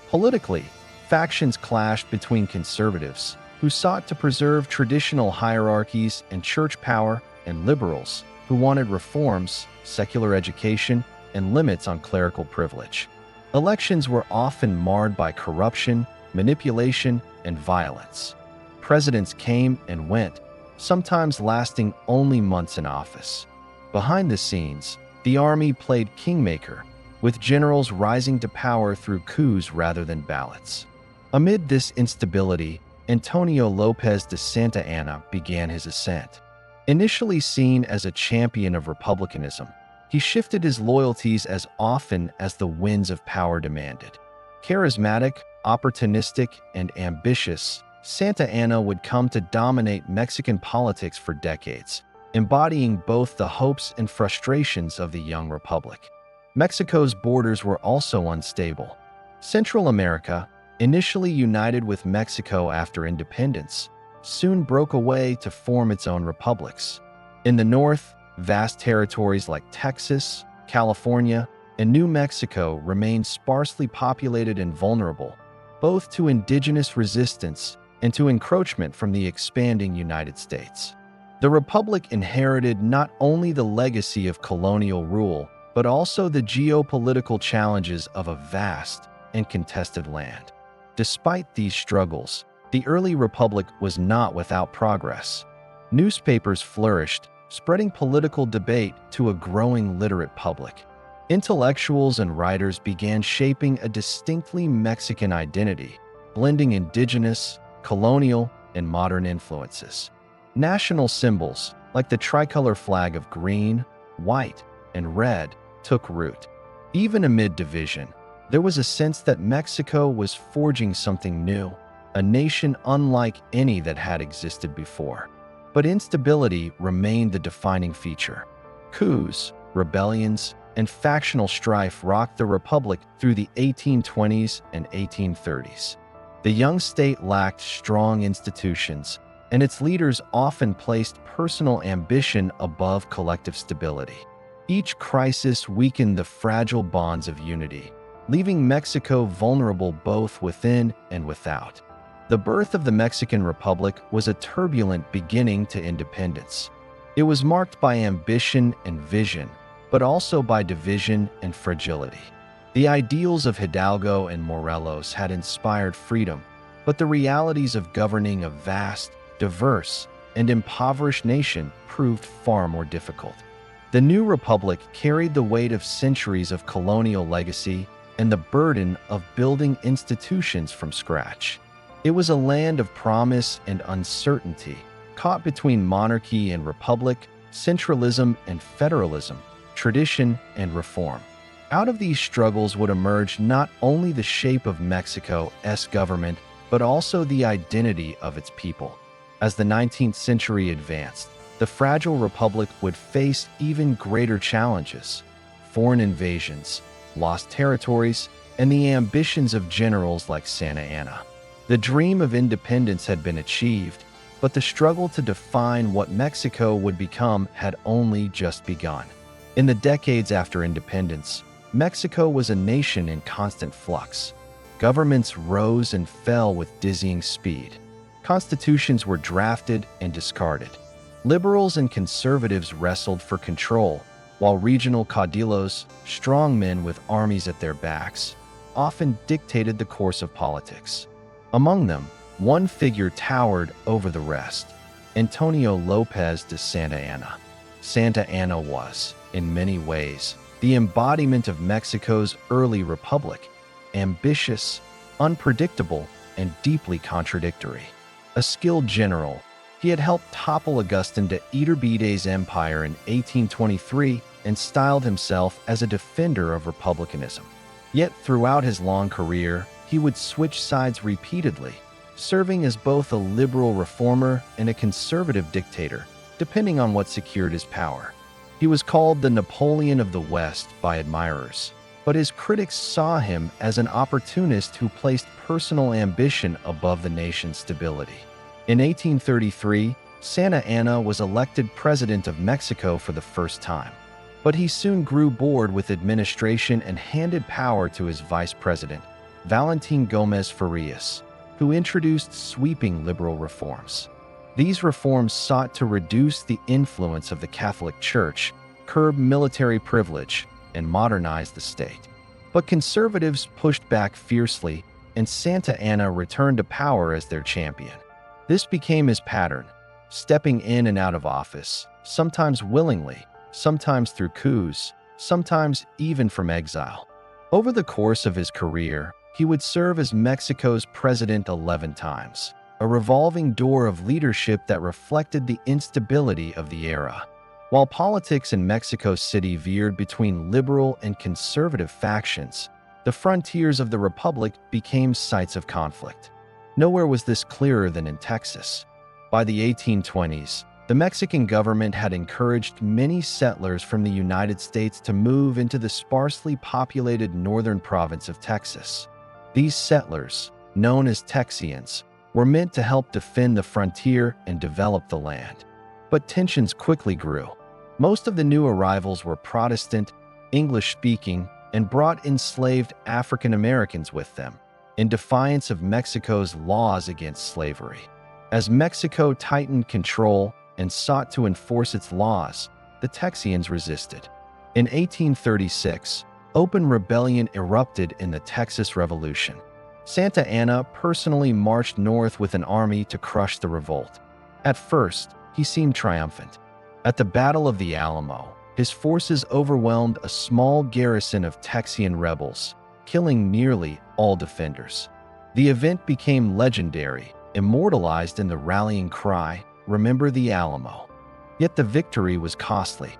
Politically, factions clashed between conservatives, who sought to preserve traditional hierarchies and church power, and liberals, who wanted reforms, secular education, and limits on clerical privilege. Elections were often marred by corruption, manipulation, and violence. Presidents came and went, sometimes lasting only months in office. Behind the scenes, the army played kingmaker, with generals rising to power through coups rather than ballots. Amid this instability, Antonio López de Santa Anna began his ascent. Initially seen as a champion of republicanism, he shifted his loyalties as often as the winds of power demanded. Charismatic, opportunistic, and ambitious, Santa Anna would come to dominate Mexican politics for decades, embodying both the hopes and frustrations of the young republic. Mexico's borders were also unstable. Central America, initially united with Mexico after independence, soon broke away to form its own republics. In the north, vast territories like Texas, California, and New Mexico remained sparsely populated and vulnerable, both to indigenous resistance and to encroachment from the expanding United States. The Republic inherited not only the legacy of colonial rule, but also the geopolitical challenges of a vast and contested land. Despite these struggles, the early Republic was not without progress. Newspapers flourished, spreading political debate to a growing literate public. Intellectuals and writers began shaping a distinctly Mexican identity, blending indigenous, colonial, and modern influences. National symbols, like the tricolor flag of green, white, and red, took root. Even amid division, there was a sense that Mexico was forging something new, a nation unlike any that had existed before. But instability remained the defining feature. Coups, rebellions, and factional strife rocked the Republic through the 1820s and 1830s. The young state lacked strong institutions, and its leaders often placed personal ambition above collective stability. Each crisis weakened the fragile bonds of unity, leaving Mexico vulnerable both within and without. The birth of the Mexican Republic was a turbulent beginning to independence. It was marked by ambition and vision, but also by division and fragility. The ideals of Hidalgo and Morelos had inspired freedom, but the realities of governing a vast, diverse, and impoverished nation proved far more difficult. The new republic carried the weight of centuries of colonial legacy and the burden of building institutions from scratch. It was a land of promise and uncertainty, caught between monarchy and republic, centralism and federalism, tradition and reform. Out of these struggles would emerge not only the shape of Mexico's government, but also the identity of its people. As the 19th century advanced, the fragile republic would face even greater challenges: foreign invasions, lost territories, and the ambitions of generals like Santa Anna. The dream of independence had been achieved, but the struggle to define what Mexico would become had only just begun. In the decades after independence, Mexico was a nation in constant flux. Governments rose and fell with dizzying speed. Constitutions were drafted and discarded. Liberals and conservatives wrestled for control, while regional caudillos, strong men with armies at their backs, often dictated the course of politics. Among them, one figure towered over the rest: Antonio López de Santa Anna. Santa Anna was, in many ways, the embodiment of Mexico's early republic: ambitious, unpredictable, and deeply contradictory. A skilled general, he had helped topple Agustín de Iturbide's empire in 1823 and styled himself as a defender of republicanism. Yet throughout his long career, he would switch sides repeatedly, serving as both a liberal reformer and a conservative dictator, depending on what secured his power. He was called the Napoleon of the West by admirers, but his critics saw him as an opportunist who placed personal ambition above the nation's stability. In 1833, Santa Anna was elected president of Mexico for the first time, but he soon grew bored with administration and handed power to his vice president, Valentín Gómez Farías, who introduced sweeping liberal reforms. These reforms sought to reduce the influence of the Catholic Church, curb military privilege, and modernize the state. But conservatives pushed back fiercely, and Santa Anna returned to power as their champion. This became his pattern, stepping in and out of office, sometimes willingly, sometimes through coups, sometimes even from exile. Over the course of his career, he would serve as Mexico's president 11 times, a revolving door of leadership that reflected the instability of the era. While politics in Mexico City veered between liberal and conservative factions, the frontiers of the republic became sites of conflict. Nowhere was this clearer than in Texas. By the 1820s, the Mexican government had encouraged many settlers from the United States to move into the sparsely populated northern province of Texas. These settlers, known as Texians, were meant to help defend the frontier and develop the land. But tensions quickly grew. Most of the new arrivals were Protestant, English-speaking, and brought enslaved African Americans with them, in defiance of Mexico's laws against slavery. As Mexico tightened control and sought to enforce its laws, the Texians resisted. In 1836, open rebellion erupted in the Texas Revolution. Santa Anna personally marched north with an army to crush the revolt. At first, he seemed triumphant. At the Battle of the Alamo, his forces overwhelmed a small garrison of Texian rebels, killing nearly all defenders. The event became legendary, immortalized in the rallying cry, "Remember the Alamo." Yet the victory was costly.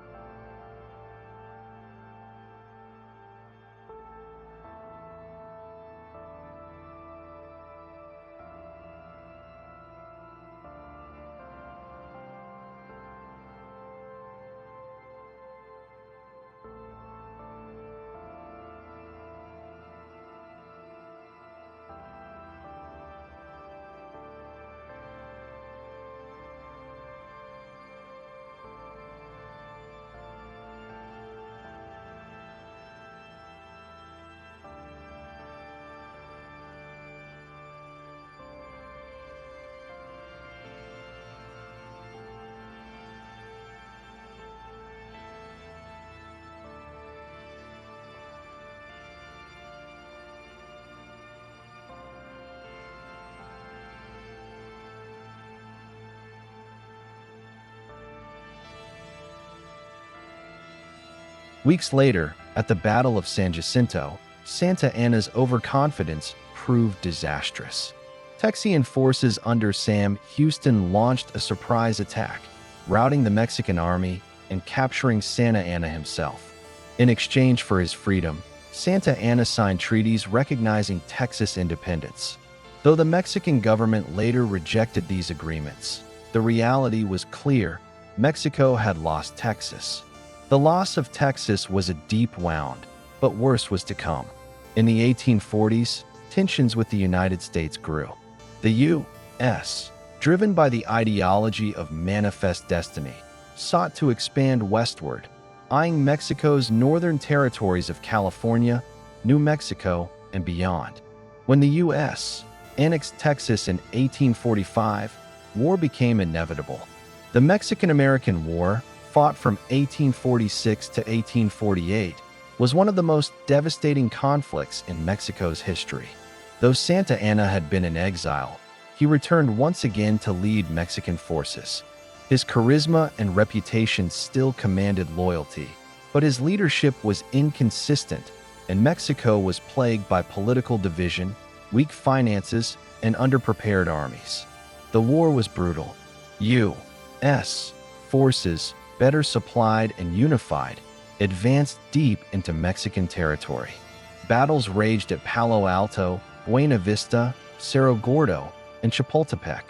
Weeks later, at the Battle of San Jacinto, Santa Anna's overconfidence proved disastrous. Texian forces under Sam Houston launched a surprise attack, routing the Mexican army and capturing Santa Anna himself. In exchange for his freedom, Santa Anna signed treaties recognizing Texas independence. Though the Mexican government later rejected these agreements, the reality was clear: Mexico had lost Texas. The loss of Texas was a deep wound, but worse was to come. In the 1840s, tensions with the United States grew. The U.S., driven by the ideology of manifest destiny, sought to expand westward, eyeing Mexico's northern territories of California, New Mexico, and beyond. When the U.S. annexed Texas in 1845, war became inevitable. The Mexican-American War, fought from 1846 to 1848, was one of the most devastating conflicts in Mexico's history. Though Santa Anna had been in exile, he returned once again to lead Mexican forces. His charisma and reputation still commanded loyalty, but his leadership was inconsistent, and Mexico was plagued by political division, weak finances, and underprepared armies. The war was brutal. U.S. forces, better supplied and unified, advanced deep into Mexican territory. Battles raged at Palo Alto, Buena Vista, Cerro Gordo, and Chapultepec.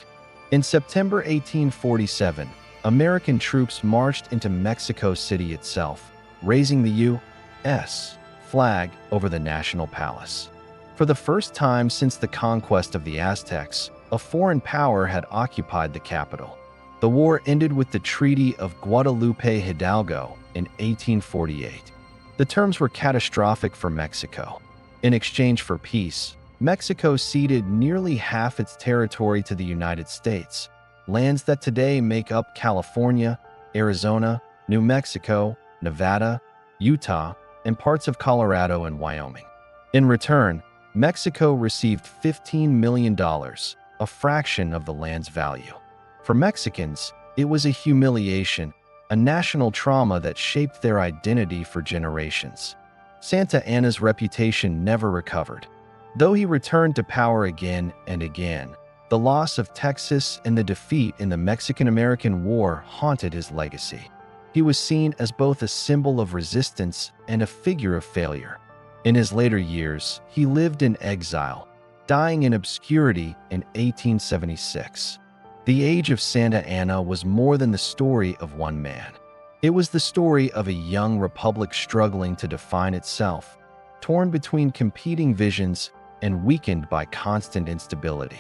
In September 1847, American troops marched into Mexico City itself, raising the U.S. flag over the National Palace. For the first time since the conquest of the Aztecs, a foreign power had occupied the capital. The war ended with the Treaty of Guadalupe Hidalgo in 1848. The terms were catastrophic for Mexico. In exchange for peace, Mexico ceded nearly half its territory to the United States, lands that today make up California, Arizona, New Mexico, Nevada, Utah, and parts of Colorado and Wyoming. In return, Mexico received $15 million, a fraction of the land's value. For Mexicans, it was a humiliation, a national trauma that shaped their identity for generations. Santa Anna's reputation never recovered. Though he returned to power again and again, the loss of Texas and the defeat in the Mexican-American War haunted his legacy. He was seen as both a symbol of resistance and a figure of failure. In his later years, he lived in exile, dying in obscurity in 1876. The age of Santa Anna was more than the story of one man. It was the story of a young republic struggling to define itself, torn between competing visions and weakened by constant instability.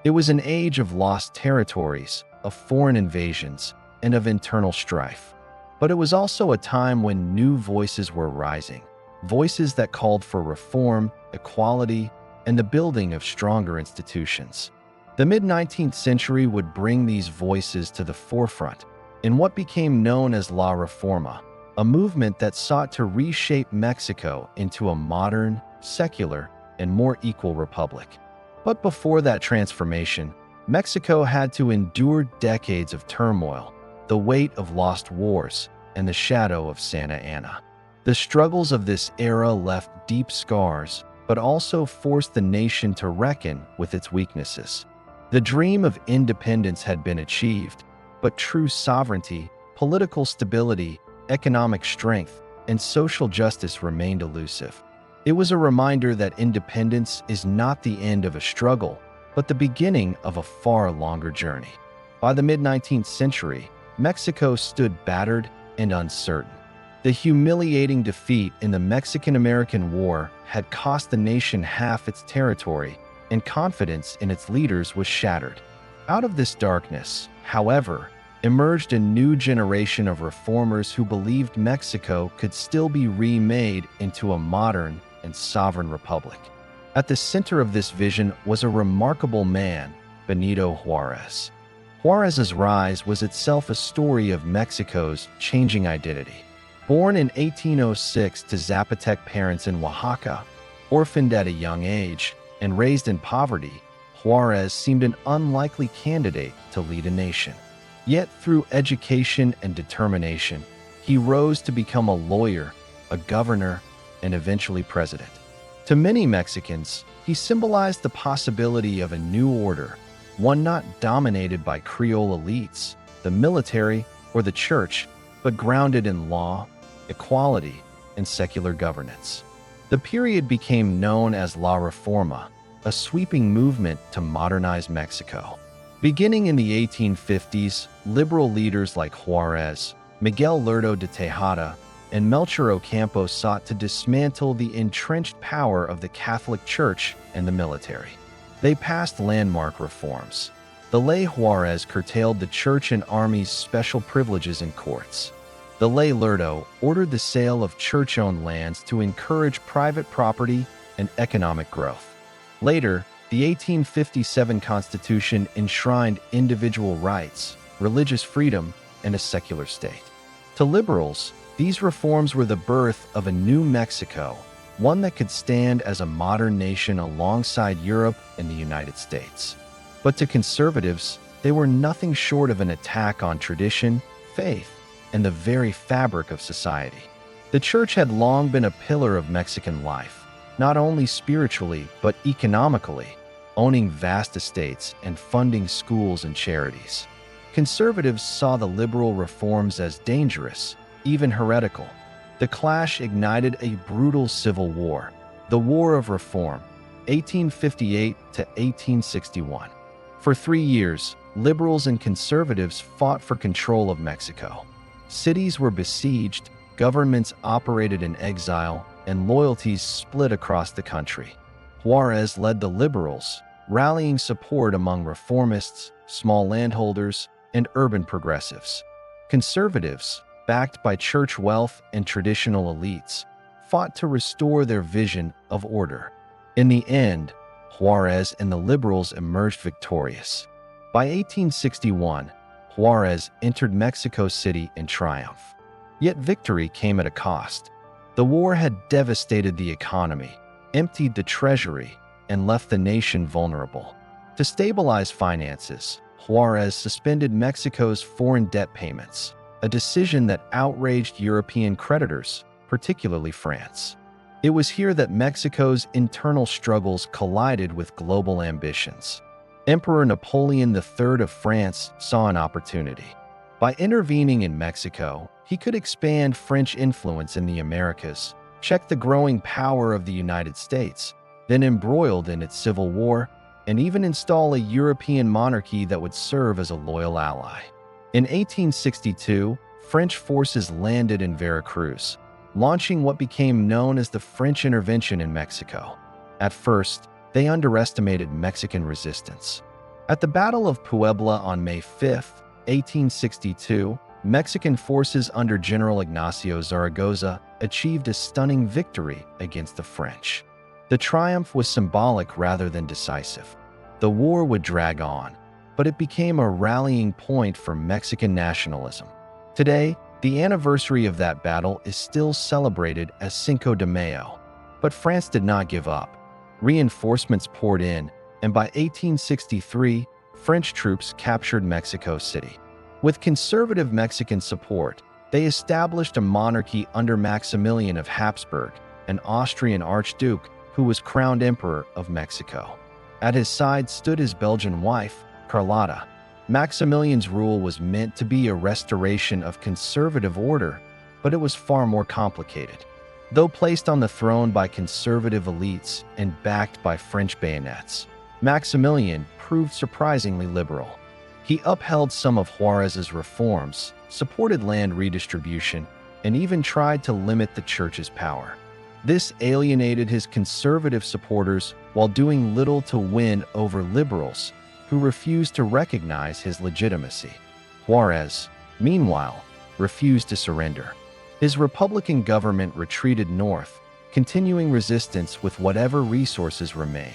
It was an age of lost territories, of foreign invasions, and of internal strife. But it was also a time when new voices were rising, voices that called for reform, equality, and the building of stronger institutions. The mid-19th century would bring these voices to the forefront in what became known as La Reforma, a movement that sought to reshape Mexico into a modern, secular, and more equal republic. But before that transformation, Mexico had to endure decades of turmoil, the weight of lost wars, and the shadow of Santa Anna. The struggles of this era left deep scars, but also forced the nation to reckon with its weaknesses. The dream of independence had been achieved, but true sovereignty, political stability, economic strength, and social justice remained elusive. It was a reminder that independence is not the end of a struggle, but the beginning of a far longer journey. By the mid-19th century, Mexico stood battered and uncertain. The humiliating defeat in the Mexican-American War had cost the nation half its territory, and confidence in its leaders was shattered. Out of this darkness, however, emerged a new generation of reformers who believed Mexico could still be remade into a modern and sovereign republic. At the center of this vision was a remarkable man, Benito Juarez. Juarez's rise was itself a story of Mexico's changing identity. Born in 1806 to Zapotec parents in Oaxaca, orphaned at a young age, and raised in poverty, Juarez seemed an unlikely candidate to lead a nation. Yet through education and determination, he rose to become a lawyer, a governor, and eventually president. To many Mexicans, he symbolized the possibility of a new order, one not dominated by Creole elites, the military, or the church, but grounded in law, equality, and secular governance. The period became known as La Reforma, a sweeping movement to modernize Mexico. Beginning in the 1850s, liberal leaders like Juarez, Miguel Lerdo de Tejada, and Melchor Ocampo sought to dismantle the entrenched power of the Catholic Church and the military. They passed landmark reforms. The Ley Juarez curtailed the church and army's special privileges in courts. The Ley Lerdo ordered the sale of church-owned lands to encourage private property and economic growth. Later, the 1857 Constitution enshrined individual rights, religious freedom, and a secular state. To liberals, these reforms were the birth of a new Mexico, one that could stand as a modern nation alongside Europe and the United States. But to conservatives, they were nothing short of an attack on tradition, faith, and the very fabric of society. The church had long been a pillar of Mexican life, not only spiritually but economically, owning vast estates and funding schools and charities. Conservatives saw the liberal reforms as dangerous, even heretical. The clash ignited a brutal civil war, the War of Reform, 1858 to 1861. For 3 years, liberals and conservatives fought for control of Mexico. Cities were besieged, governments operated in exile, and loyalties split across the country. Juarez led the liberals, rallying support among reformists, small landholders, and urban progressives. Conservatives, backed by church wealth and traditional elites, fought to restore their vision of order. In the end, Juarez and the liberals emerged victorious. By 1861, Juarez entered Mexico City in triumph. Yet victory came at a cost. The war had devastated the economy, emptied the treasury, and left the nation vulnerable. To stabilize finances, Juarez suspended Mexico's foreign debt payments, a decision that outraged European creditors, particularly France. It was here that Mexico's internal struggles collided with global ambitions. Emperor Napoleon III of France saw an opportunity. By intervening in Mexico, he could expand French influence in the Americas, check the growing power of the United States, then embroiled in its civil war, and even install a European monarchy that would serve as a loyal ally. In 1862, French forces landed in Veracruz, launching what became known as the French intervention in Mexico. At first, they underestimated Mexican resistance. At the Battle of Puebla on May 5, 1862, Mexican forces under General Ignacio Zaragoza achieved a stunning victory against the French. The triumph was symbolic rather than decisive. The war would drag on, but it became a rallying point for Mexican nationalism. Today, the anniversary of that battle is still celebrated as Cinco de Mayo. But France did not give up. Reinforcements poured in, and by 1863, French troops captured Mexico City. With conservative Mexican support, they established a monarchy under Maximilian of Habsburg, an Austrian archduke who was crowned Emperor of Mexico. At his side stood his Belgian wife, Carlotta. Maximilian's rule was meant to be a restoration of conservative order, but it was far more complicated. Though placed on the throne by conservative elites and backed by French bayonets, Maximilian proved surprisingly liberal. He upheld some of Juarez's reforms, supported land redistribution, and even tried to limit the church's power. This alienated his conservative supporters while doing little to win over liberals who refused to recognize his legitimacy. Juarez, meanwhile, refused to surrender. His Republican government retreated north, continuing resistance with whatever resources remained.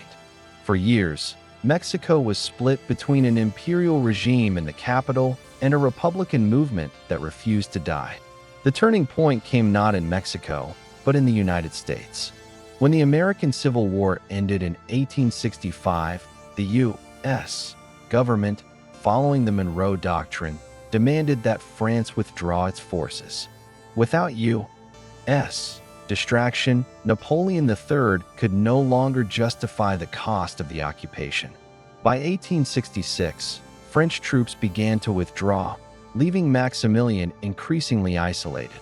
For years, Mexico was split between an imperial regime in the capital and a Republican movement that refused to die. The turning point came not in Mexico, but in the United States. When the American Civil War ended in 1865, the U.S. government, following the Monroe Doctrine, demanded that France withdraw its forces. Without U.S. distraction, Napoleon III could no longer justify the cost of the occupation. By 1866, French troops began to withdraw, leaving Maximilian increasingly isolated.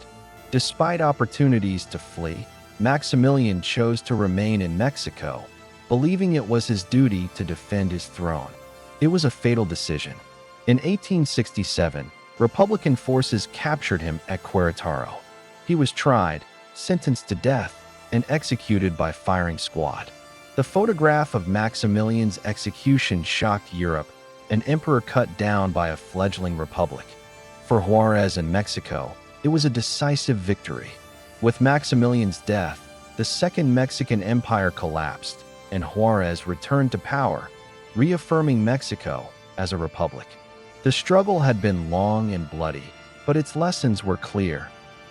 Despite opportunities to flee, Maximilian chose to remain in Mexico, believing it was his duty to defend his throne. It was a fatal decision. In 1867, Republican forces captured him at Querétaro. He was tried, sentenced to death, and executed by firing squad. The photograph of Maximilian's execution shocked Europe, an emperor cut down by a fledgling republic. For Juarez and Mexico, it was a decisive victory. With Maximilian's death, the Second Mexican Empire collapsed, and Juarez returned to power, reaffirming Mexico as a republic. The struggle had been long and bloody, but its lessons were clear.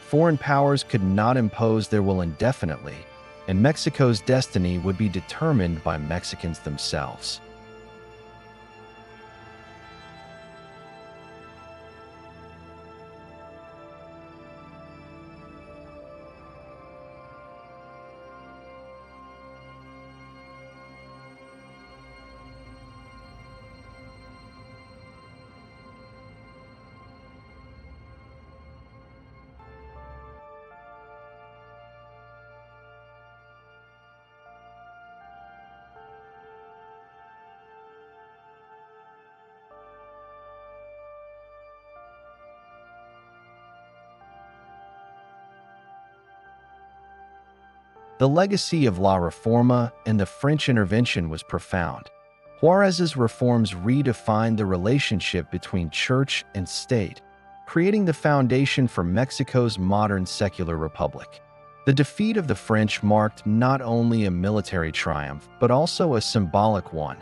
Foreign powers could not impose their will indefinitely, and Mexico's destiny would be determined by Mexicans themselves. The legacy of La Reforma and the French intervention was profound. Juárez's reforms redefined the relationship between church and state, creating the foundation for Mexico's modern secular republic. The defeat of the French marked not only a military triumph, but also a symbolic one,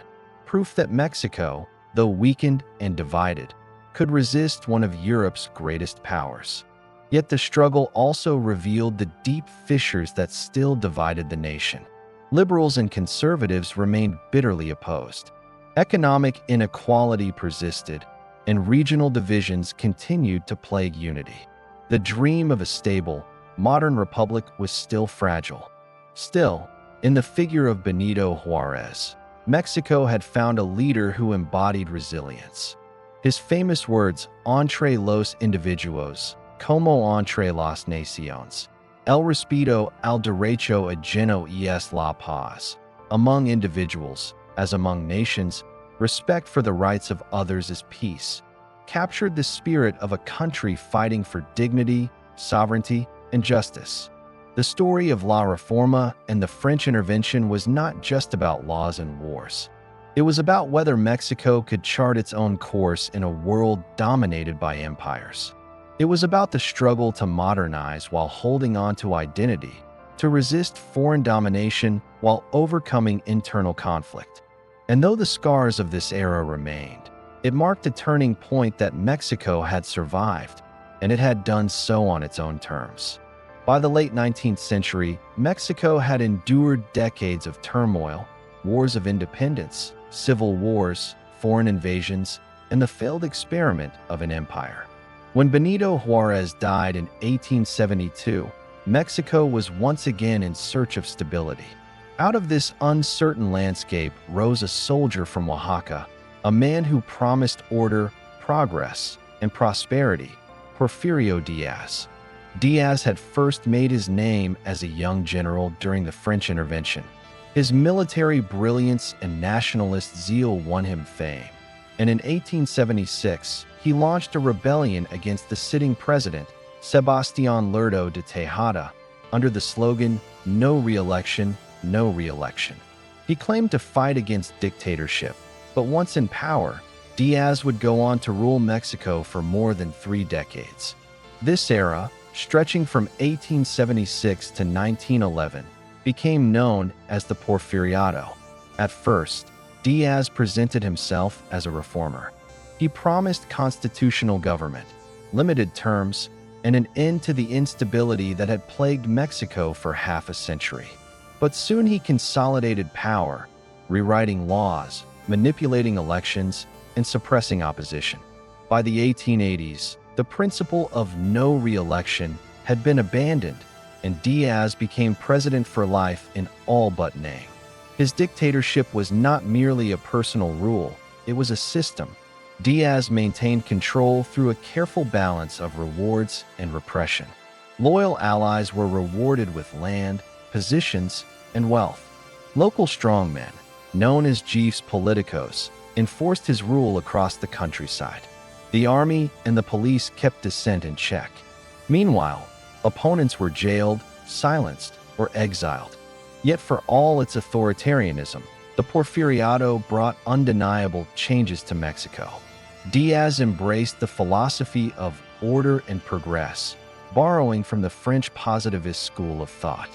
proof that Mexico, though weakened and divided, could resist one of Europe's greatest powers. Yet the struggle also revealed the deep fissures that still divided the nation. Liberals and conservatives remained bitterly opposed. Economic inequality persisted, and regional divisions continued to plague unity. The dream of a stable, modern republic was still fragile. Still, in the figure of Benito Juárez, Mexico had found a leader who embodied resilience. His famous words, "Entre los individuos, como entre las naciones, el respeto al derecho ajeno es la paz," among individuals, as among nations, respect for the rights of others is peace, captured the spirit of a country fighting for dignity, sovereignty, and justice. The story of La Reforma and the French intervention was not just about laws and wars. It was about whether Mexico could chart its own course in a world dominated by empires. It was about the struggle to modernize while holding on to identity, to resist foreign domination while overcoming internal conflict. And though the scars of this era remained, it marked a turning point that Mexico had survived, and it had done so on its own terms. By the late 19th century, Mexico had endured decades of turmoil, wars of independence, civil wars, foreign invasions, and the failed experiment of an empire. When Benito Juárez died in 1872, Mexico was once again in search of stability. Out of this uncertain landscape rose a soldier from Oaxaca, a man who promised order, progress, and prosperity, Porfirio Díaz. Díaz had first made his name as a young general during the French intervention. His military brilliance and nationalist zeal won him fame, and in 1876, he launched a rebellion against the sitting president, Sebastián Lerdo de Tejada, under the slogan, "No re-election, no re-election." He claimed to fight against dictatorship, but once in power, Díaz would go on to rule Mexico for more than 3 decades. This era, stretching from 1876 to 1911, became known as the Porfiriato. At first, Díaz presented himself as a reformer. He promised constitutional government, limited terms, and an end to the instability that had plagued Mexico for half a century. But soon he consolidated power, rewriting laws, manipulating elections, and suppressing opposition. By the 1880s, the principle of no re-election had been abandoned, and Díaz became president for life in all but name. His dictatorship was not merely a personal rule, it was a system. Díaz maintained control through a careful balance of rewards and repression. Loyal allies were rewarded with land, positions, and wealth. Local strongmen, known as chiefs politicos, enforced his rule across the countryside. The army and the police kept dissent in check. Meanwhile, opponents were jailed, silenced, or exiled. Yet for all its authoritarianism, the Porfiriato brought undeniable changes to Mexico. Díaz embraced the philosophy of order and progress, borrowing from the French positivist school of thought.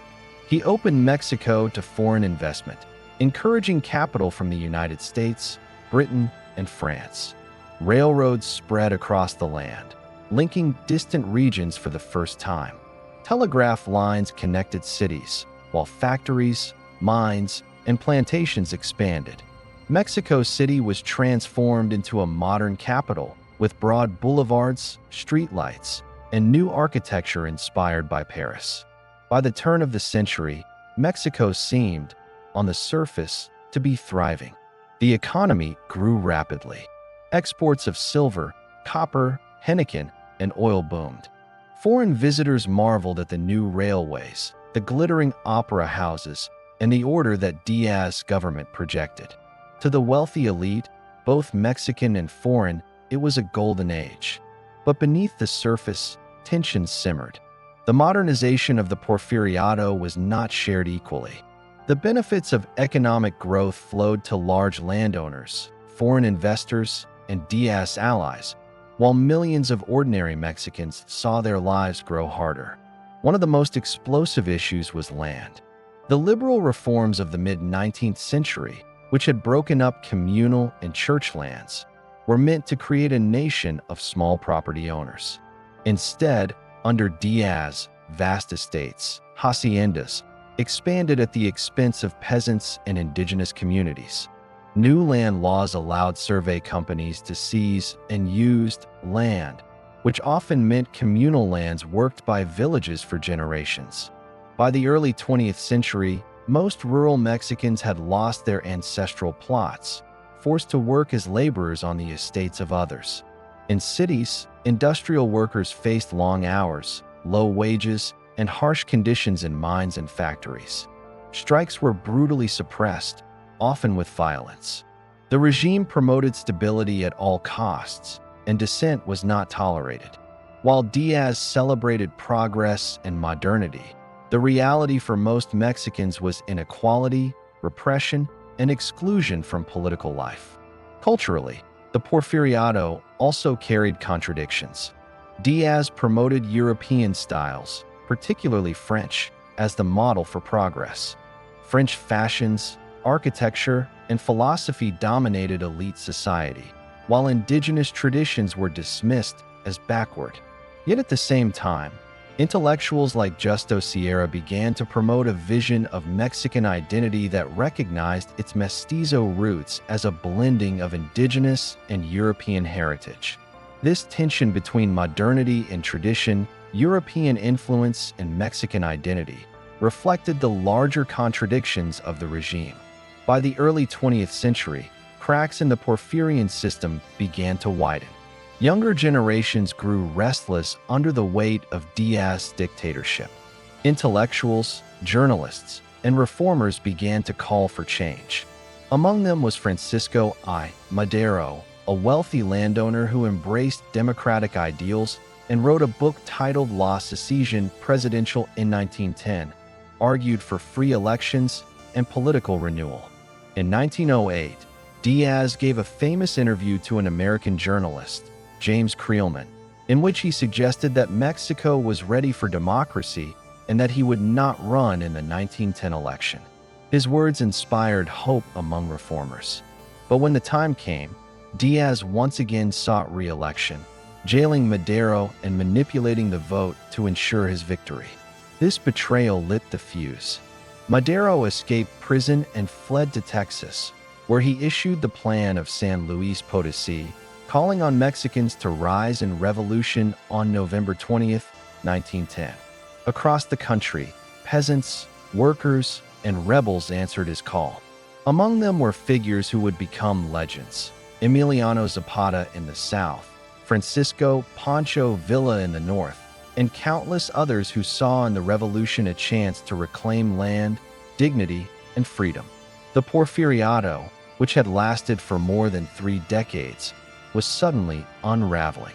He opened Mexico to foreign investment, encouraging capital from the United States, Britain, and France. Railroads spread across the land, linking distant regions for the first time. Telegraph lines connected cities, while factories, mines, and plantations expanded. Mexico City was transformed into a modern capital with broad boulevards, streetlights, and new architecture inspired by Paris. By the turn of the century, Mexico seemed, on the surface, to be thriving. The economy grew rapidly. Exports of silver, copper, henequen, and oil boomed. Foreign visitors marveled at the new railways, the glittering opera houses, and the order that Diaz's government projected. To the wealthy elite, both Mexican and foreign, it was a golden age. But beneath the surface, tensions simmered. The modernization of the Porfiriato was not shared equally. The benefits of economic growth flowed to large landowners, foreign investors, and Diaz's allies, while millions of ordinary Mexicans saw their lives grow harder. One of the most explosive issues was land. The liberal reforms of the mid-19th century, which had broken up communal and church lands, were meant to create a nation of small property owners. Instead, under Diaz, vast estates, haciendas, expanded at the expense of peasants and indigenous communities. New land laws allowed survey companies to seize and use land, which often meant communal lands worked by villages for generations. By the early 20th century, most rural Mexicans had lost their ancestral plots, forced to work as laborers on the estates of others. In cities, industrial workers faced long hours, low wages, and harsh conditions in mines and factories. Strikes were brutally suppressed, often with violence. The regime promoted stability at all costs, and dissent was not tolerated. While Diaz celebrated progress and modernity, the reality for most Mexicans was inequality, repression, and exclusion from political life. Culturally, the Porfiriato also carried contradictions. Diaz promoted European styles, particularly French, as the model for progress. French fashions, architecture, and philosophy dominated elite society, while indigenous traditions were dismissed as backward. Yet at the same time, intellectuals like Justo Sierra began to promote a vision of Mexican identity that recognized its mestizo roots as a blending of indigenous and European heritage. This tension between modernity and tradition, European influence and Mexican identity, reflected the larger contradictions of the regime. By the early 20th century, cracks in the Porfirian system began to widen. Younger generations grew restless under the weight of Diaz's dictatorship. Intellectuals, journalists, and reformers began to call for change. Among them was Francisco I. Madero, a wealthy landowner who embraced democratic ideals and wrote a book titled La Secesión Presidential in 1910, argued for free elections and political renewal. In 1908, Diaz gave a famous interview to an American journalist, James Creelman, in which he suggested that Mexico was ready for democracy and that he would not run in the 1910 election. His words inspired hope among reformers. But when the time came, Diaz once again sought re-election, jailing Madero and manipulating the vote to ensure his victory. This betrayal lit the fuse. Madero escaped prison and fled to Texas, where he issued the Plan of San Luis Potosí, calling on Mexicans to rise in revolution on November 20th, 1910. Across the country, peasants, workers, and rebels answered his call. Among them were figures who would become legends: Emiliano Zapata in the south, Francisco Pancho Villa in the north, and countless others who saw in the revolution a chance to reclaim land, dignity, and freedom. The Porfiriato, which had lasted for more than 3 decades, was suddenly unraveling.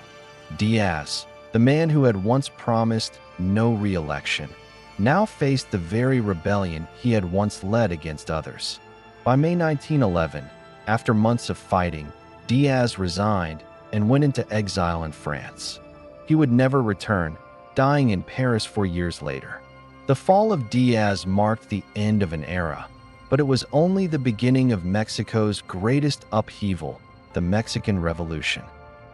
Diaz, the man who had once promised no re-election, now faced the very rebellion he had once led against others. By May 1911, after months of fighting, Diaz resigned and went into exile in France. He would never return, dying in Paris 4 years later. The fall of Diaz marked the end of an era, but it was only the beginning of Mexico's greatest upheaval, the Mexican Revolution.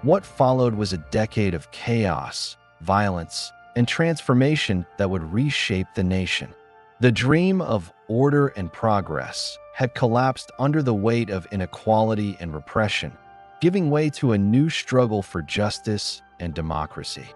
What followed was a decade of chaos, violence, and transformation that would reshape the nation. The dream of order and progress had collapsed under the weight of inequality and repression, giving way to a new struggle for justice and democracy.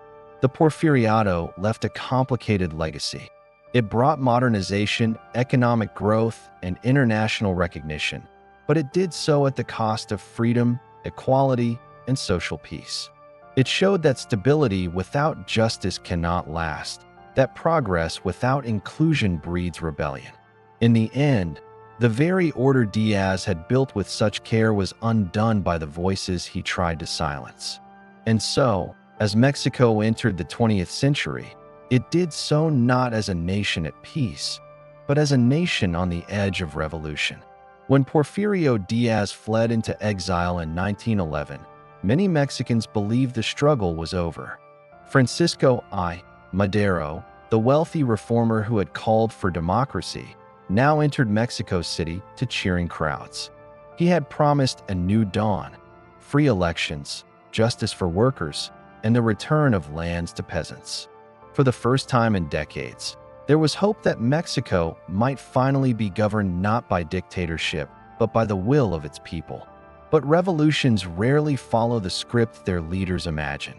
The Porfiriato left a complicated legacy. It brought modernization, economic growth, and international recognition, but it did so at the cost of freedom, equality, and social peace. It showed that stability without justice cannot last, that progress without inclusion breeds rebellion. In the end, the very order Diaz had built with such care was undone by the voices he tried to silence. And so, as Mexico entered the 20th century, it did so not as a nation at peace, but as a nation on the edge of revolution. When Porfirio Diaz fled into exile in 1911, many Mexicans believed the struggle was over. Francisco I. Madero, the wealthy reformer who had called for democracy, now entered Mexico City to cheering crowds. He had promised a new dawn, free elections, justice for workers, and the return of lands to peasants. For the first time in decades, there was hope that Mexico might finally be governed not by dictatorship, but by the will of its people. But revolutions rarely follow the script their leaders imagine.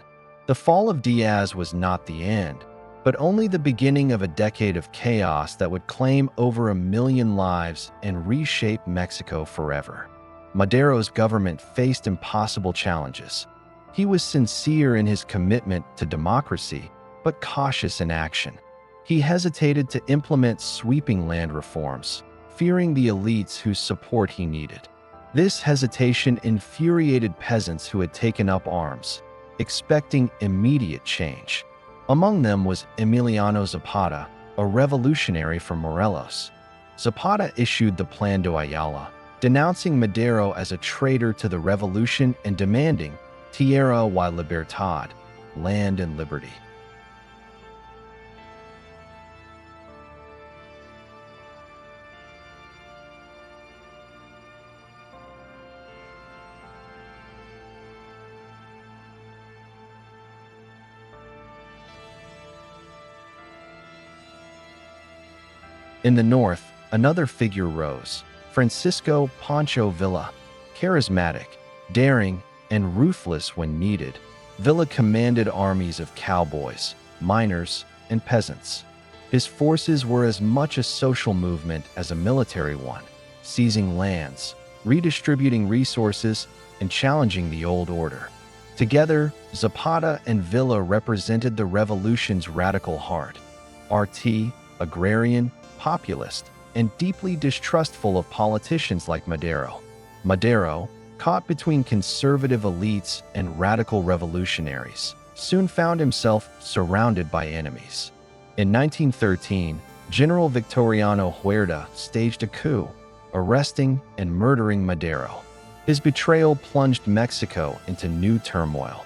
The fall of Diaz was not the end, but only the beginning of a decade of chaos that would claim over 1 million lives and reshape Mexico forever. Madero's government faced impossible challenges. He was sincere in his commitment to democracy, but cautious in action. He hesitated to implement sweeping land reforms, fearing the elites whose support he needed. This hesitation infuriated peasants who had taken up arms, expecting immediate change. Among them was Emiliano Zapata, a revolutionary from Morelos. Zapata issued the Plan de Ayala, denouncing Madero as a traitor to the revolution and demanding tierra y libertad, land and liberty. In the north, another figure rose, Francisco Pancho Villa. Charismatic, daring, and ruthless when needed, Villa commanded armies of cowboys, miners, and peasants. His forces were as much a social movement as a military one, seizing lands, redistributing resources, and challenging the old order. Together, Zapata and Villa represented the revolution's radical heart. RT, agrarian, populist, and deeply distrustful of politicians like Madero. Madero, caught between conservative elites and radical revolutionaries, soon found himself surrounded by enemies. In 1913, General Victoriano Huerta staged a coup, arresting and murdering Madero. His betrayal plunged Mexico into new turmoil.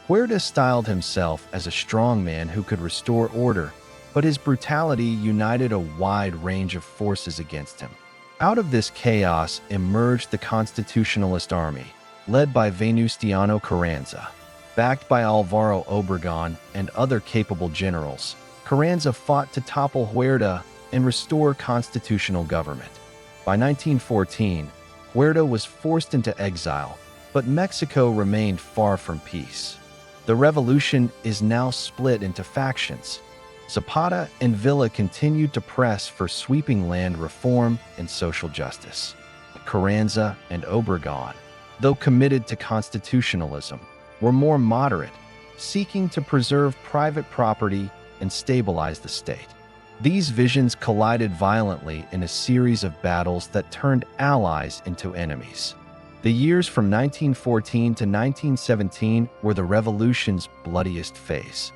Huerta styled himself as a strong man who could restore order, but his brutality united a wide range of forces against him. Out of this chaos emerged the Constitutionalist Army, led by Venustiano Carranza. Backed by Álvaro Obregón and other capable generals, Carranza fought to topple Huerta and restore constitutional government. By 1914, Huerta was forced into exile, but Mexico remained far from peace. The revolution is now split into factions. Zapata and Villa continued to press for sweeping land reform and social justice. Carranza and Obregón, though committed to constitutionalism, were more moderate, seeking to preserve private property and stabilize the state. These visions collided violently in a series of battles that turned allies into enemies. The years from 1914 to 1917 were the revolution's bloodiest phase.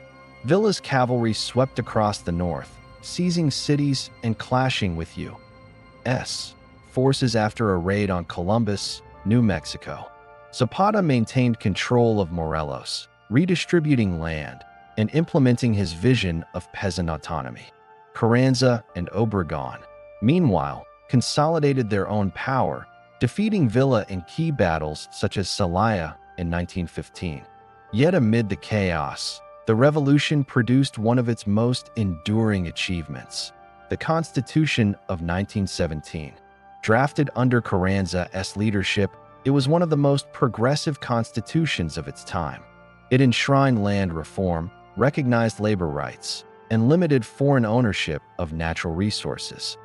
Villa's cavalry swept across the north, seizing cities and clashing with U.S. forces after a raid on Columbus, New Mexico. Zapata maintained control of Morelos, redistributing land and implementing his vision of peasant autonomy. Carranza and Obregón, meanwhile, consolidated their own power, defeating Villa in key battles such as Celaya in 1915. Yet amid the chaos, the revolution produced one of its most enduring achievements, the Constitution of 1917. Drafted under Carranza's leadership, it was one of the most progressive constitutions of its time. It enshrined land reform, recognized labor rights, and limited foreign ownership of natural resources.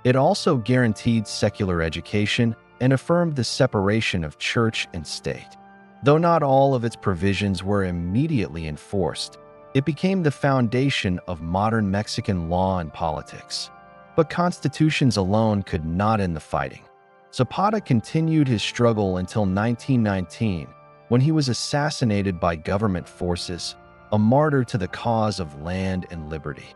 It also guaranteed secular education and affirmed the separation of church and state. Though not all of its provisions were immediately enforced, it became the foundation of modern Mexican law and politics. But constitutions alone could not end the fighting. Zapata continued his struggle until 1919, when he was assassinated by government forces, a martyr to the cause of land and liberty.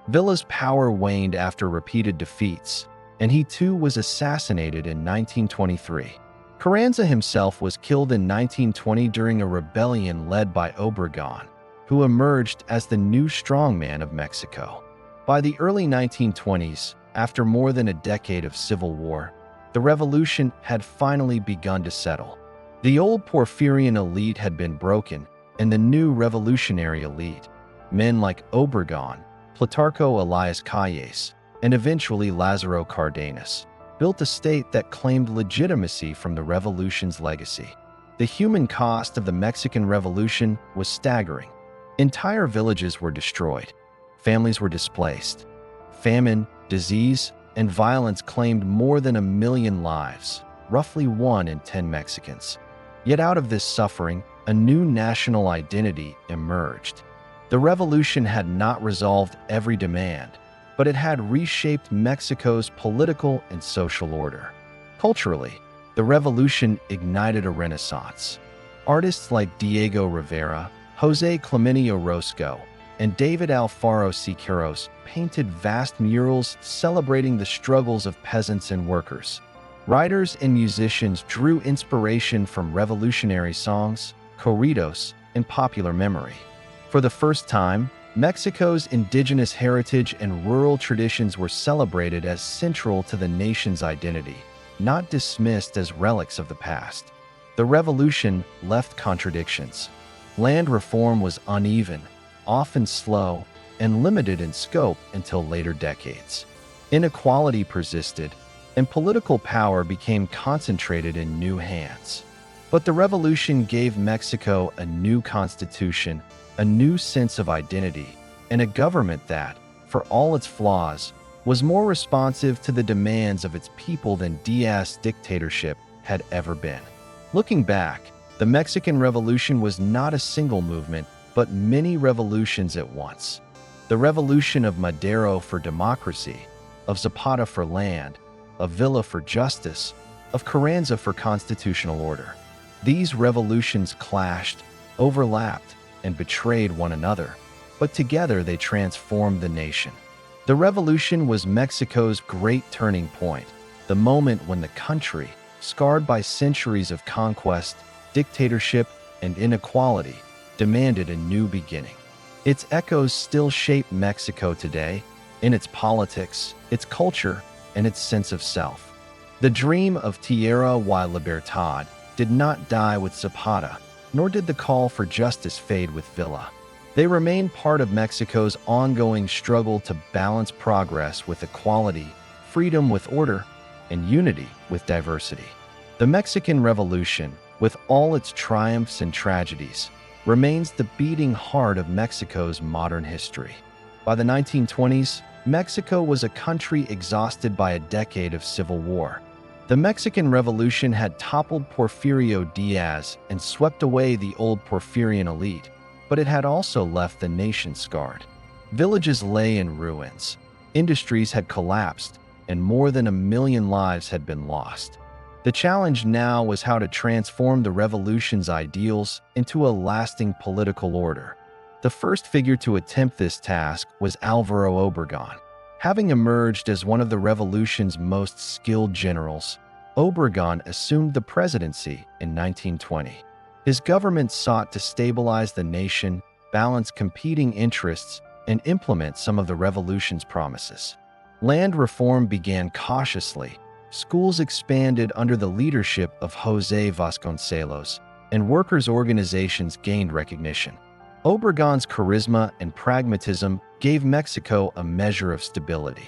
Villa's power waned after repeated defeats, and he too was assassinated in 1923. Carranza himself was killed in 1920 during a rebellion led by Obregón, who emerged as the new strongman of Mexico. By the early 1920s, after more than a decade of civil war, the revolution had finally begun to settle. The old Porfirian elite had been broken, and the new revolutionary elite, men like Obregón, Plutarco Elias Calles, and eventually Lázaro Cárdenas, built a state that claimed legitimacy from the revolution's legacy. The human cost of the Mexican Revolution was staggering. Entire villages were destroyed. Families were displaced. Famine, disease, and violence claimed more than 1 million lives, roughly 1 in 10 Mexicans. Yet out of this suffering, a new national identity emerged. The revolution had not resolved every demand, but it had reshaped Mexico's political and social order. Culturally, the revolution ignited a renaissance. Artists like Diego Rivera, José Clemente Orozco, and David Alfaro Siqueiros painted vast murals celebrating the struggles of peasants and workers. Writers and musicians drew inspiration from revolutionary songs, corridos, and popular memory. For the first time, Mexico's indigenous heritage and rural traditions were celebrated as central to the nation's identity, not dismissed as relics of the past. The revolution left contradictions. Land reform was uneven, often slow, and limited in scope until later decades. Inequality persisted, and political power became concentrated in new hands. But the revolution gave Mexico a new constitution, a new sense of identity, and a government that, for all its flaws, was more responsive to the demands of its people than Diaz's dictatorship had ever been. Looking back, the Mexican Revolution was not a single movement, but many revolutions at once. The revolution of Madero for democracy, of Zapata for land, of Villa for justice, of Carranza for constitutional order. These revolutions clashed, overlapped, and betrayed one another, but together they transformed the nation. The revolution was Mexico's great turning point, the moment when the country, scarred by centuries of conquest, dictatorship, and inequality, demanded a new beginning. Its echoes still shape Mexico today, in its politics, its culture, and its sense of self. The dream of Tierra y Libertad did not die with Zapata, nor did the call for justice fade with Villa. They remain part of Mexico's ongoing struggle to balance progress with equality, freedom with order, and unity with diversity. The Mexican Revolution, with all its triumphs and tragedies, remains the beating heart of Mexico's modern history. By the 1920s, Mexico was a country exhausted by a decade of civil war. The Mexican Revolution had toppled Porfirio Diaz and swept away the old Porfirian elite, but it had also left the nation scarred. Villages lay in ruins, industries had collapsed, and more than 1 million lives had been lost. The challenge now was how to transform the revolution's ideals into a lasting political order. The first figure to attempt this task was Álvaro Obregón. Having emerged as one of the revolution's most skilled generals, Obregón assumed the presidency in 1920. His government sought to stabilize the nation, balance competing interests, and implement some of the revolution's promises. Land reform began cautiously. Schools expanded under the leadership of José Vasconcelos, and workers' organizations gained recognition. Obregon's charisma and pragmatism gave Mexico a measure of stability.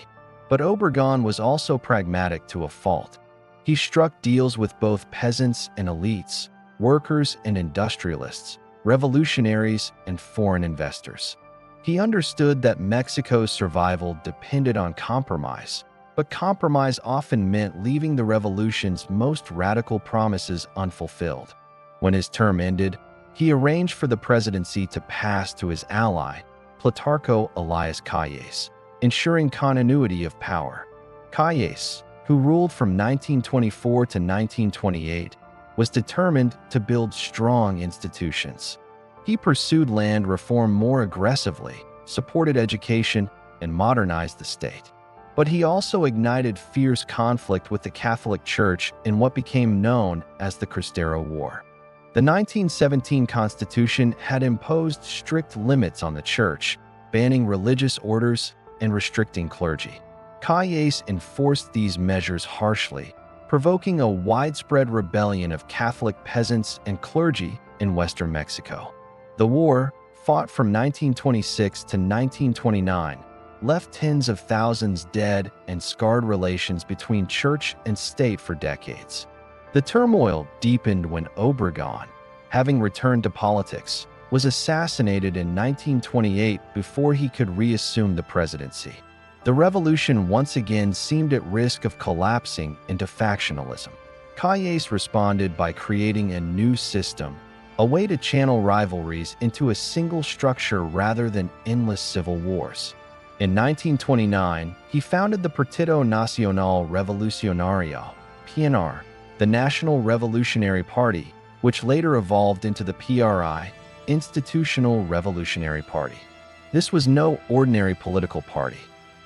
But Obregon was also pragmatic to a fault. He struck deals with both peasants and elites, workers and industrialists, revolutionaries and foreign investors. He understood that Mexico's survival depended on compromise, but compromise often meant leaving the revolution's most radical promises unfulfilled. When his term ended, he arranged for the presidency to pass to his ally, Plutarco Elias Calles, ensuring continuity of power. Calles, who ruled from 1924 to 1928, was determined to build strong institutions. He pursued land reform more aggressively, supported education, and modernized the state. But he also ignited fierce conflict with the Catholic Church in what became known as the Cristero War. The 1917 Constitution had imposed strict limits on the Church, banning religious orders and restricting clergy. Calles enforced these measures harshly, provoking a widespread rebellion of Catholic peasants and clergy in western Mexico. The war, fought from 1926 to 1929, left tens of thousands dead and scarred relations between church and state for decades. The turmoil deepened when Obregon, having returned to politics, was assassinated in 1928 before he could reassume the presidency. The revolution once again seemed at risk of collapsing into factionalism. Calles responded by creating a new system, a way to channel rivalries into a single structure rather than endless civil wars. In 1929, he founded the Partido Nacional Revolucionario, PNR, the National Revolutionary Party, which later evolved into the PRI, Institutional Revolutionary Party. This was no ordinary political party.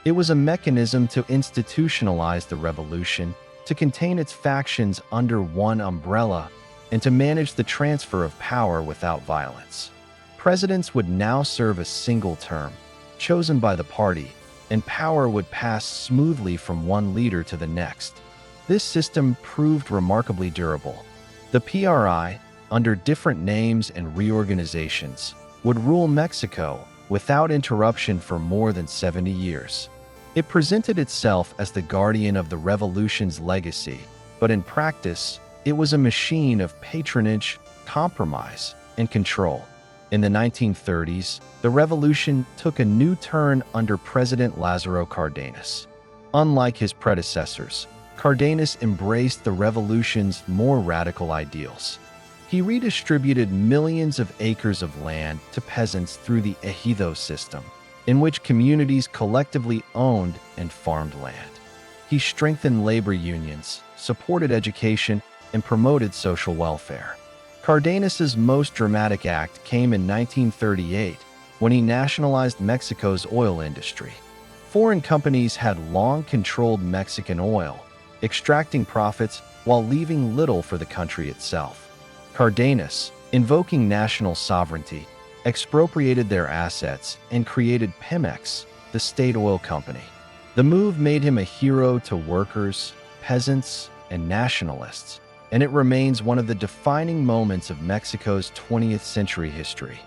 It was a mechanism to institutionalize the revolution, to contain its factions under one umbrella, and to manage the transfer of power without violence. Presidents would now serve a single term, chosen by the party, and power would pass smoothly from one leader to the next. This system proved remarkably durable. The PRI, under different names and reorganizations, would rule Mexico without interruption for more than 70 years. It presented itself as the guardian of the revolution's legacy, but in practice, it was a machine of patronage, compromise, and control. In the 1930s, the revolution took a new turn under President Lázaro Cárdenas. Unlike his predecessors, Cárdenas embraced the revolution's more radical ideals. He redistributed millions of acres of land to peasants through the ejido system, in which communities collectively owned and farmed land. He strengthened labor unions, supported education, and promoted social welfare. Cárdenas's most dramatic act came in 1938, when he nationalized Mexico's oil industry. Foreign companies had long controlled Mexican oil, extracting profits while leaving little for the country itself. Cárdenas, invoking national sovereignty, expropriated their assets and created Pemex, the state oil company. The move made him a hero to workers, peasants, and nationalists, and it remains one of the defining moments of Mexico's 20th century history.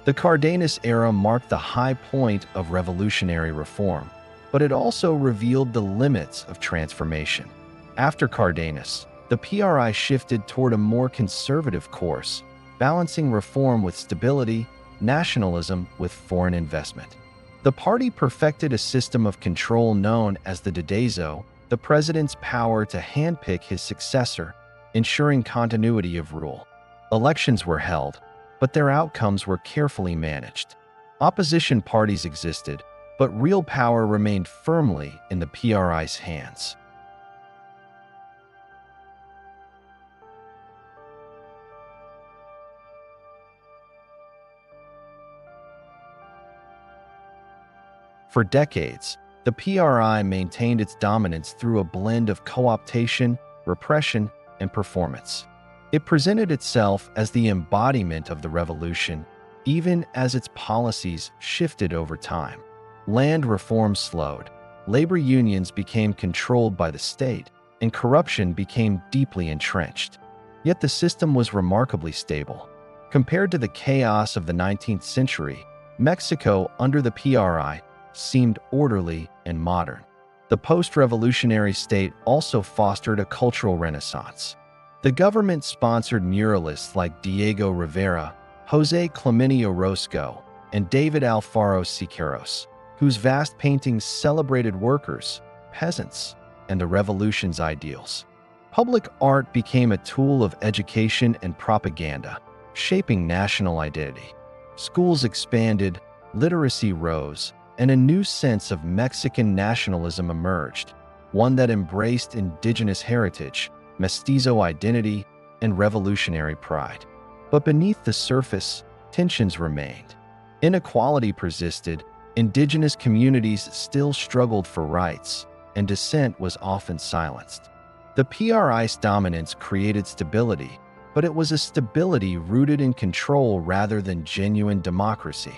The Cárdenas era marked the high point of revolutionary reform, but it also revealed the limits of transformation. After Cárdenas, the PRI shifted toward a more conservative course, balancing reform with stability, nationalism with foreign investment. The party perfected a system of control known as the dedazo, the president's power to handpick his successor, ensuring continuity of rule. Elections were held, but their outcomes were carefully managed. Opposition parties existed, but real power remained firmly in the PRI's hands. For decades, the PRI maintained its dominance through a blend of co-optation, repression, and performance. It presented itself as the embodiment of the revolution, even as its policies shifted over time. Land reform slowed, labor unions became controlled by the state, and corruption became deeply entrenched. Yet the system was remarkably stable. Compared to the chaos of the 19th century, Mexico under the PRI seemed orderly and modern. The post-revolutionary state also fostered a cultural renaissance. The government sponsored muralists like Diego Rivera, José Clemente Orozco, and David Alfaro Siqueiros, whose vast paintings celebrated workers, peasants, and the revolution's ideals. Public art became a tool of education and propaganda, shaping national identity. Schools expanded, literacy rose, and a new sense of Mexican nationalism emerged, one that embraced indigenous heritage, mestizo identity, and revolutionary pride. But beneath the surface, tensions remained. Inequality persisted, indigenous communities still struggled for rights, and dissent was often silenced. The PRI's dominance created stability, but it was a stability rooted in control rather than genuine democracy.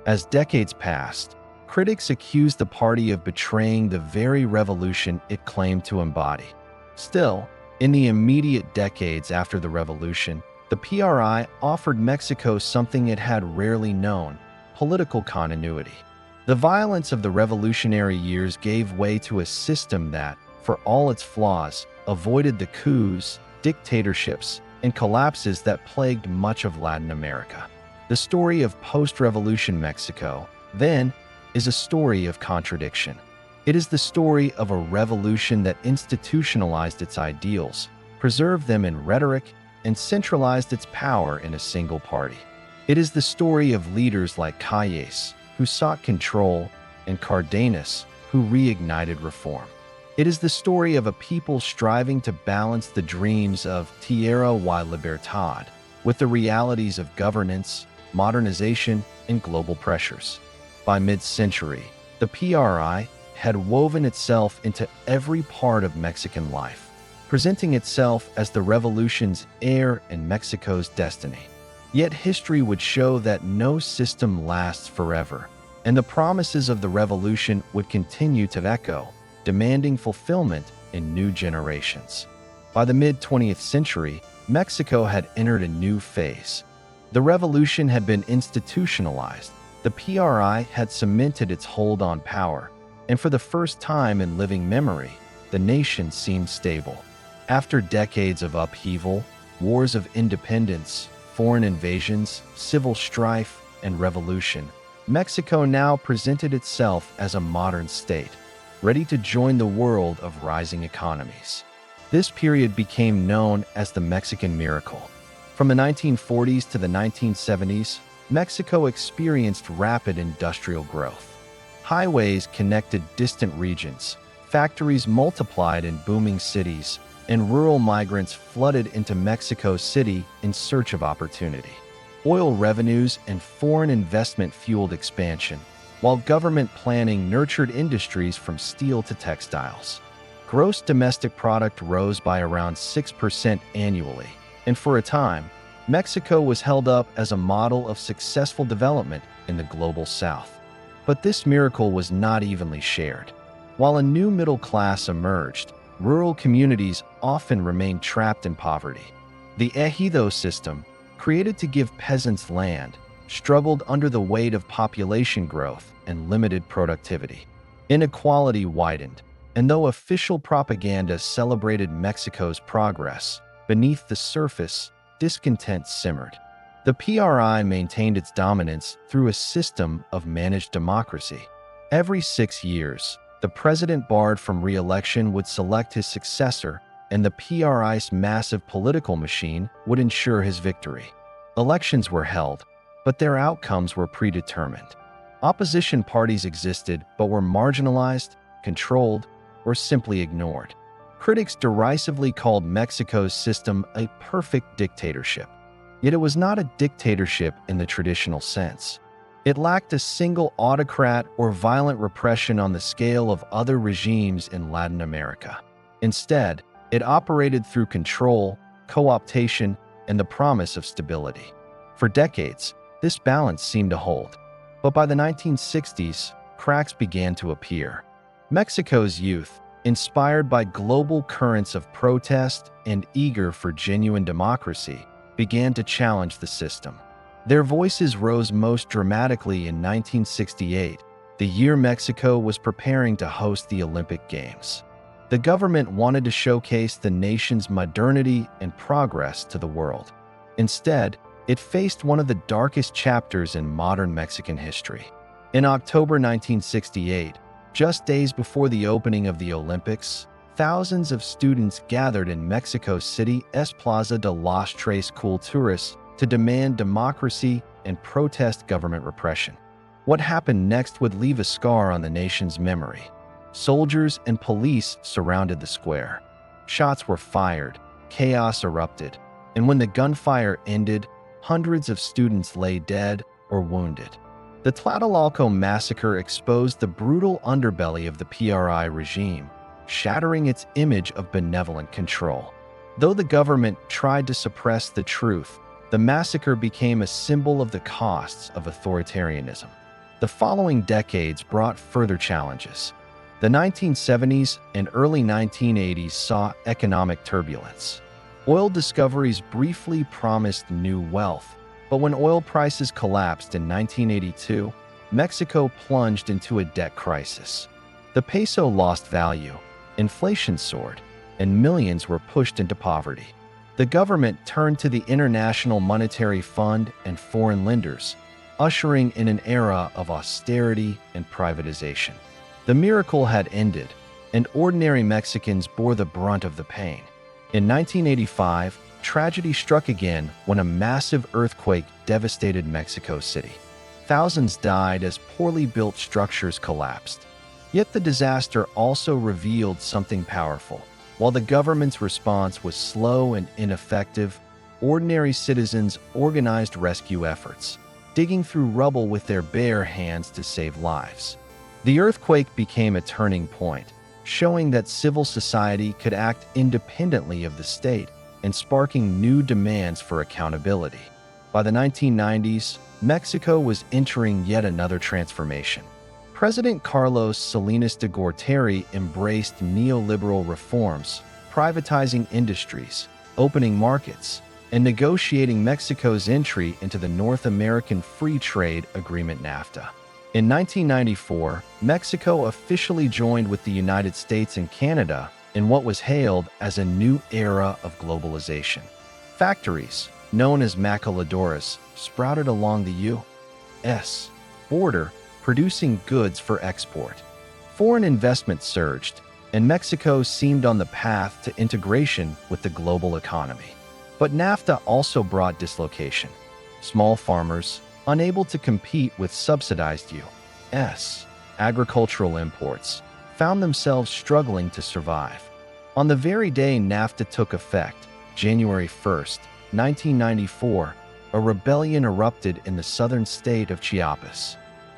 As decades passed, critics accused the party of betraying the very revolution it claimed to embody. Still, in the immediate decades after the revolution, the PRI offered Mexico something it had rarely known: political continuity. The violence of the revolutionary years gave way to a system that, for all its flaws, avoided the coups, dictatorships, and collapses that plagued much of Latin America. The story of post-revolution Mexico, then, is a story of contradiction. It is the story of a revolution that institutionalized its ideals, preserved them in rhetoric, and centralized its power in a single party. It is the story of leaders like Calles, who sought control, and Cardenas, who reignited reform. It is the story of a people striving to balance the dreams of Tierra y Libertad with the realities of governance, modernization, and global pressures. By mid-century, the PRI had woven itself into every part of Mexican life, presenting itself as the revolution's heir and Mexico's destiny. Yet history would show that no system lasts forever, and the promises of the revolution would continue to echo, demanding fulfillment in new generations. By the mid-20th century, Mexico had entered a new phase. The revolution had been institutionalized, the PRI had cemented its hold on power, and for the first time in living memory, the nation seemed stable. After decades of upheaval, wars of independence, foreign invasions, civil strife, and revolution, Mexico now presented itself as a modern state, ready to join the world of rising economies. This period became known as the Mexican Miracle. From the 1940s to the 1970s, Mexico experienced rapid industrial growth. Highways connected distant regions, factories multiplied in booming cities, and rural migrants flooded into Mexico City in search of opportunity. Oil revenues and foreign investment fueled expansion, while government planning nurtured industries from steel to textiles. Gross domestic product rose by around 6% annually, and for a time, Mexico was held up as a model of successful development in the global South. But this miracle was not evenly shared. While a new middle class emerged, rural communities often remained trapped in poverty. The ejido system, created to give peasants land, struggled under the weight of population growth and limited productivity. Inequality widened, and though official propaganda celebrated Mexico's progress, beneath the surface, discontent simmered. The PRI maintained its dominance through a system of managed democracy. Every 6 years, the president barred from re-election would select his successor, and the PRI's massive political machine would ensure his victory. Elections were held, but their outcomes were predetermined. Opposition parties existed but were marginalized, controlled, or simply ignored. Critics derisively called Mexico's system a perfect dictatorship. Yet it was not a dictatorship in the traditional sense. It lacked a single autocrat or violent repression on the scale of other regimes in Latin America. Instead, it operated through control, co-optation, and the promise of stability. For decades, this balance seemed to hold. But by the 1960s, cracks began to appear. Mexico's youth, inspired by global currents of protest and eager for genuine democracy, began to challenge the system. Their voices rose most dramatically in 1968, the year Mexico was preparing to host the Olympic Games. The government wanted to showcase the nation's modernity and progress to the world. Instead, it faced one of the darkest chapters in modern Mexican history. In October 1968, just days before the opening of the Olympics, thousands of students gathered in Mexico City's Plaza de las Tres Culturas to demand democracy and protest government repression. What happened next would leave a scar on the nation's memory. Soldiers and police surrounded the square. Shots were fired, chaos erupted, and when the gunfire ended, hundreds of students lay dead or wounded. The Tlatelolco massacre exposed the brutal underbelly of the PRI regime, shattering its image of benevolent control. Though the government tried to suppress the truth, the massacre became a symbol of the costs of authoritarianism. The following decades brought further challenges. The 1970s and early 1980s saw economic turbulence. Oil discoveries briefly promised new wealth, but when oil prices collapsed in 1982, Mexico plunged into a debt crisis. The peso lost value, inflation soared, and millions were pushed into poverty. The government turned to the International Monetary Fund and foreign lenders, ushering in an era of austerity and privatization. The miracle had ended, and ordinary Mexicans bore the brunt of the pain. In 1985, tragedy struck again when a massive earthquake devastated Mexico City. Thousands died as poorly built structures collapsed. Yet the disaster also revealed something powerful. While the government's response was slow and ineffective, ordinary citizens organized rescue efforts, digging through rubble with their bare hands to save lives. The earthquake became a turning point, showing that civil society could act independently of the state and sparking new demands for accountability. By the 1990s, Mexico was entering yet another transformation. President Carlos Salinas de Gortari embraced neoliberal reforms, privatizing industries, opening markets, and negotiating Mexico's entry into the North American Free Trade Agreement NAFTA. In 1994, Mexico officially joined with the United States and Canada in what was hailed as a new era of globalization. Factories, known as maquiladoras, sprouted along the U.S. border, producing goods for export. Foreign investment surged, and Mexico seemed on the path to integration with the global economy. But NAFTA also brought dislocation. Small farmers, unable to compete with subsidized U.S. agricultural imports, found themselves struggling to survive. On the very day NAFTA took effect, January 1st, 1994, a rebellion erupted in the southern state of Chiapas.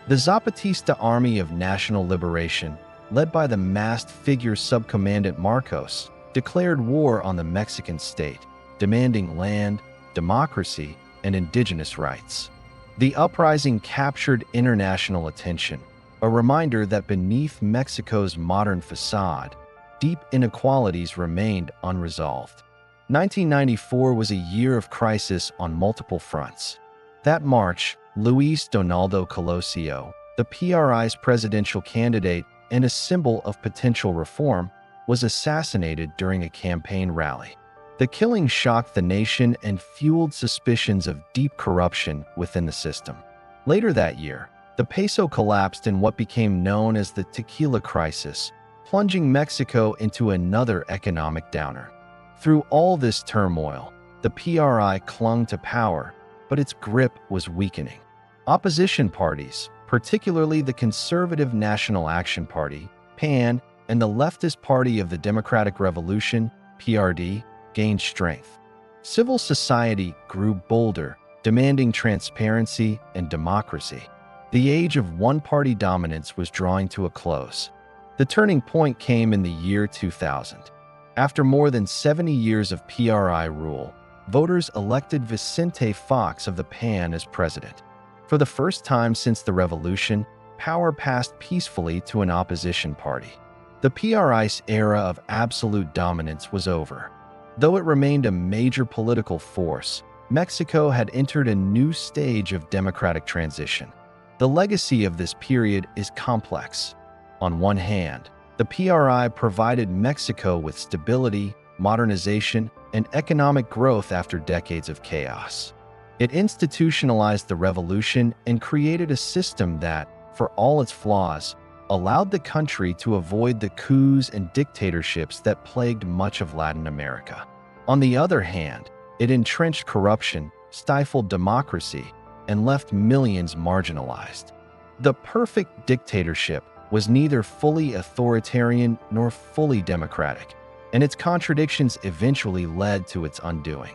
The Zapatista Army of National Liberation, led by the masked figure Subcommandant Marcos, declared war on the Mexican state, demanding land, democracy, and indigenous rights. The uprising captured international attention, a reminder that beneath Mexico's modern facade, deep inequalities remained unresolved. 1994 was a year of crisis on multiple fronts. That March, Luis Donaldo Colosio, the PRI's presidential candidate and a symbol of potential reform, was assassinated during a campaign rally. The killing shocked the nation and fueled suspicions of deep corruption within the system. Later that year, the peso collapsed in what became known as the Tequila Crisis, plunging Mexico into another economic downer. Through all this turmoil, the PRI clung to power, but its grip was weakening. Opposition parties, particularly the Conservative National Action Party, PAN, and the Leftist Party of the Democratic Revolution, PRD, gained strength. Civil society grew bolder, demanding transparency and democracy. The age of one-party dominance was drawing to a close. The turning point came in the year 2000. After more than 70 years of PRI rule, voters elected Vicente Fox of the PAN as president. For the first time since the revolution, power passed peacefully to an opposition party. The PRI's era of absolute dominance was over. Though it remained a major political force, Mexico had entered a new stage of democratic transition. The legacy of this period is complex. On one hand, the PRI provided Mexico with stability, modernization, and economic growth after decades of chaos. It institutionalized the revolution and created a system that, for all its flaws, allowed the country to avoid the coups and dictatorships that plagued much of Latin America. On the other hand, it entrenched corruption, stifled democracy, and left millions marginalized. The perfect dictatorship was neither fully authoritarian nor fully democratic, and its contradictions eventually led to its undoing.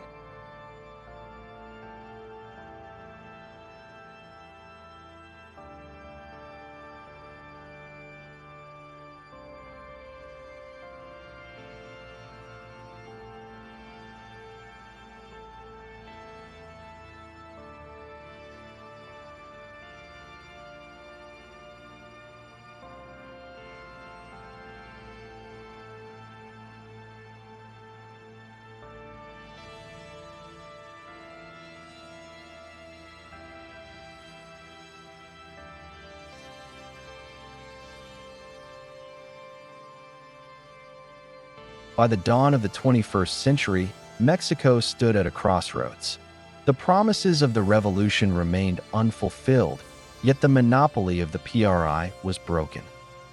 By the dawn of the 21st century, Mexico stood at a crossroads. The promises of the revolution remained unfulfilled, yet the monopoly of the PRI was broken.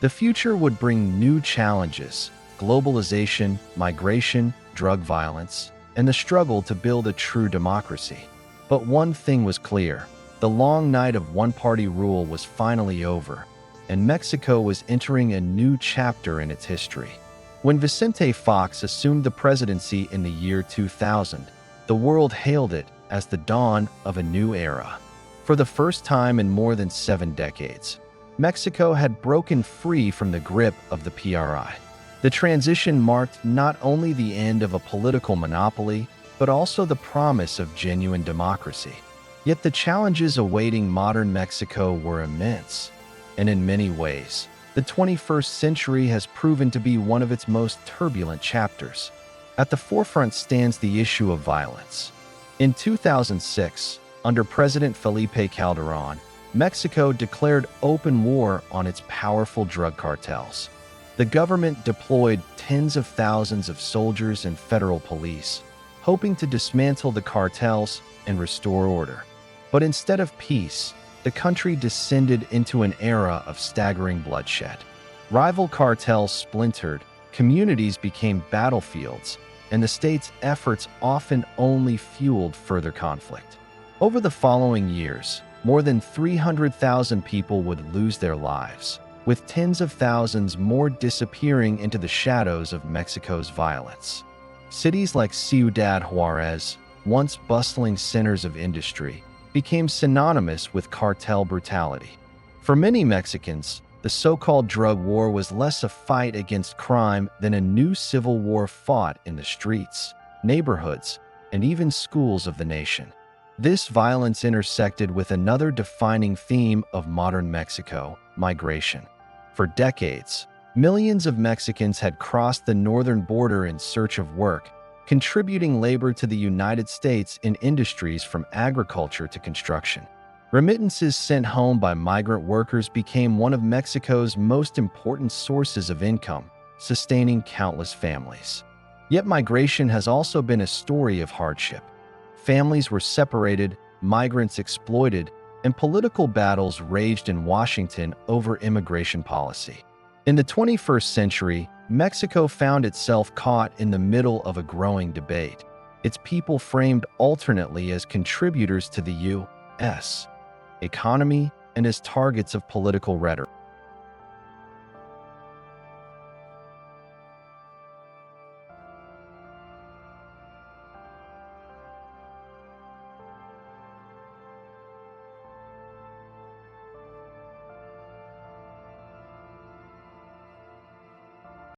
The future would bring new challenges: globalization, migration, drug violence, and the struggle to build a true democracy. But one thing was clear: the long night of one-party rule was finally over, and Mexico was entering a new chapter in its history. When Vicente Fox assumed the presidency in the year 2000, the world hailed it as the dawn of a new era. For the first time in more than 7 decades, Mexico had broken free from the grip of the PRI. The transition marked not only the end of a political monopoly, but also the promise of genuine democracy. Yet the challenges awaiting modern Mexico were immense, and in many ways, the 21st century has proven to be one of its most turbulent chapters. At the forefront stands the issue of violence. In 2006, under President Felipe Calderón, Mexico declared open war on its powerful drug cartels. The government deployed tens of thousands of soldiers and federal police, hoping to dismantle the cartels and restore order. But instead of peace, the country descended into an era of staggering bloodshed. Rival cartels splintered, communities became battlefields, and the state's efforts often only fueled further conflict. Over the following years, more than 300,000 people would lose their lives, with tens of thousands more disappearing into the shadows of Mexico's violence. Cities like Ciudad Juarez, once bustling centers of industry, became synonymous with cartel brutality. For many Mexicans, the so-called drug war was less a fight against crime than a new civil war fought in the streets, neighborhoods, and even schools of the nation. This violence intersected with another defining theme of modern Mexico: migration. For decades, millions of Mexicans had crossed the northern border in search of work, contributing labor to the United States in industries from agriculture to construction. Remittances sent home by migrant workers became one of Mexico's most important sources of income, sustaining countless families. Yet migration has also been a story of hardship. Families were separated, migrants exploited, and political battles raged in Washington over immigration policy. In the 21st century, Mexico found itself caught in the middle of a growing debate, its people framed alternately as contributors to the U.S. economy and as targets of political rhetoric.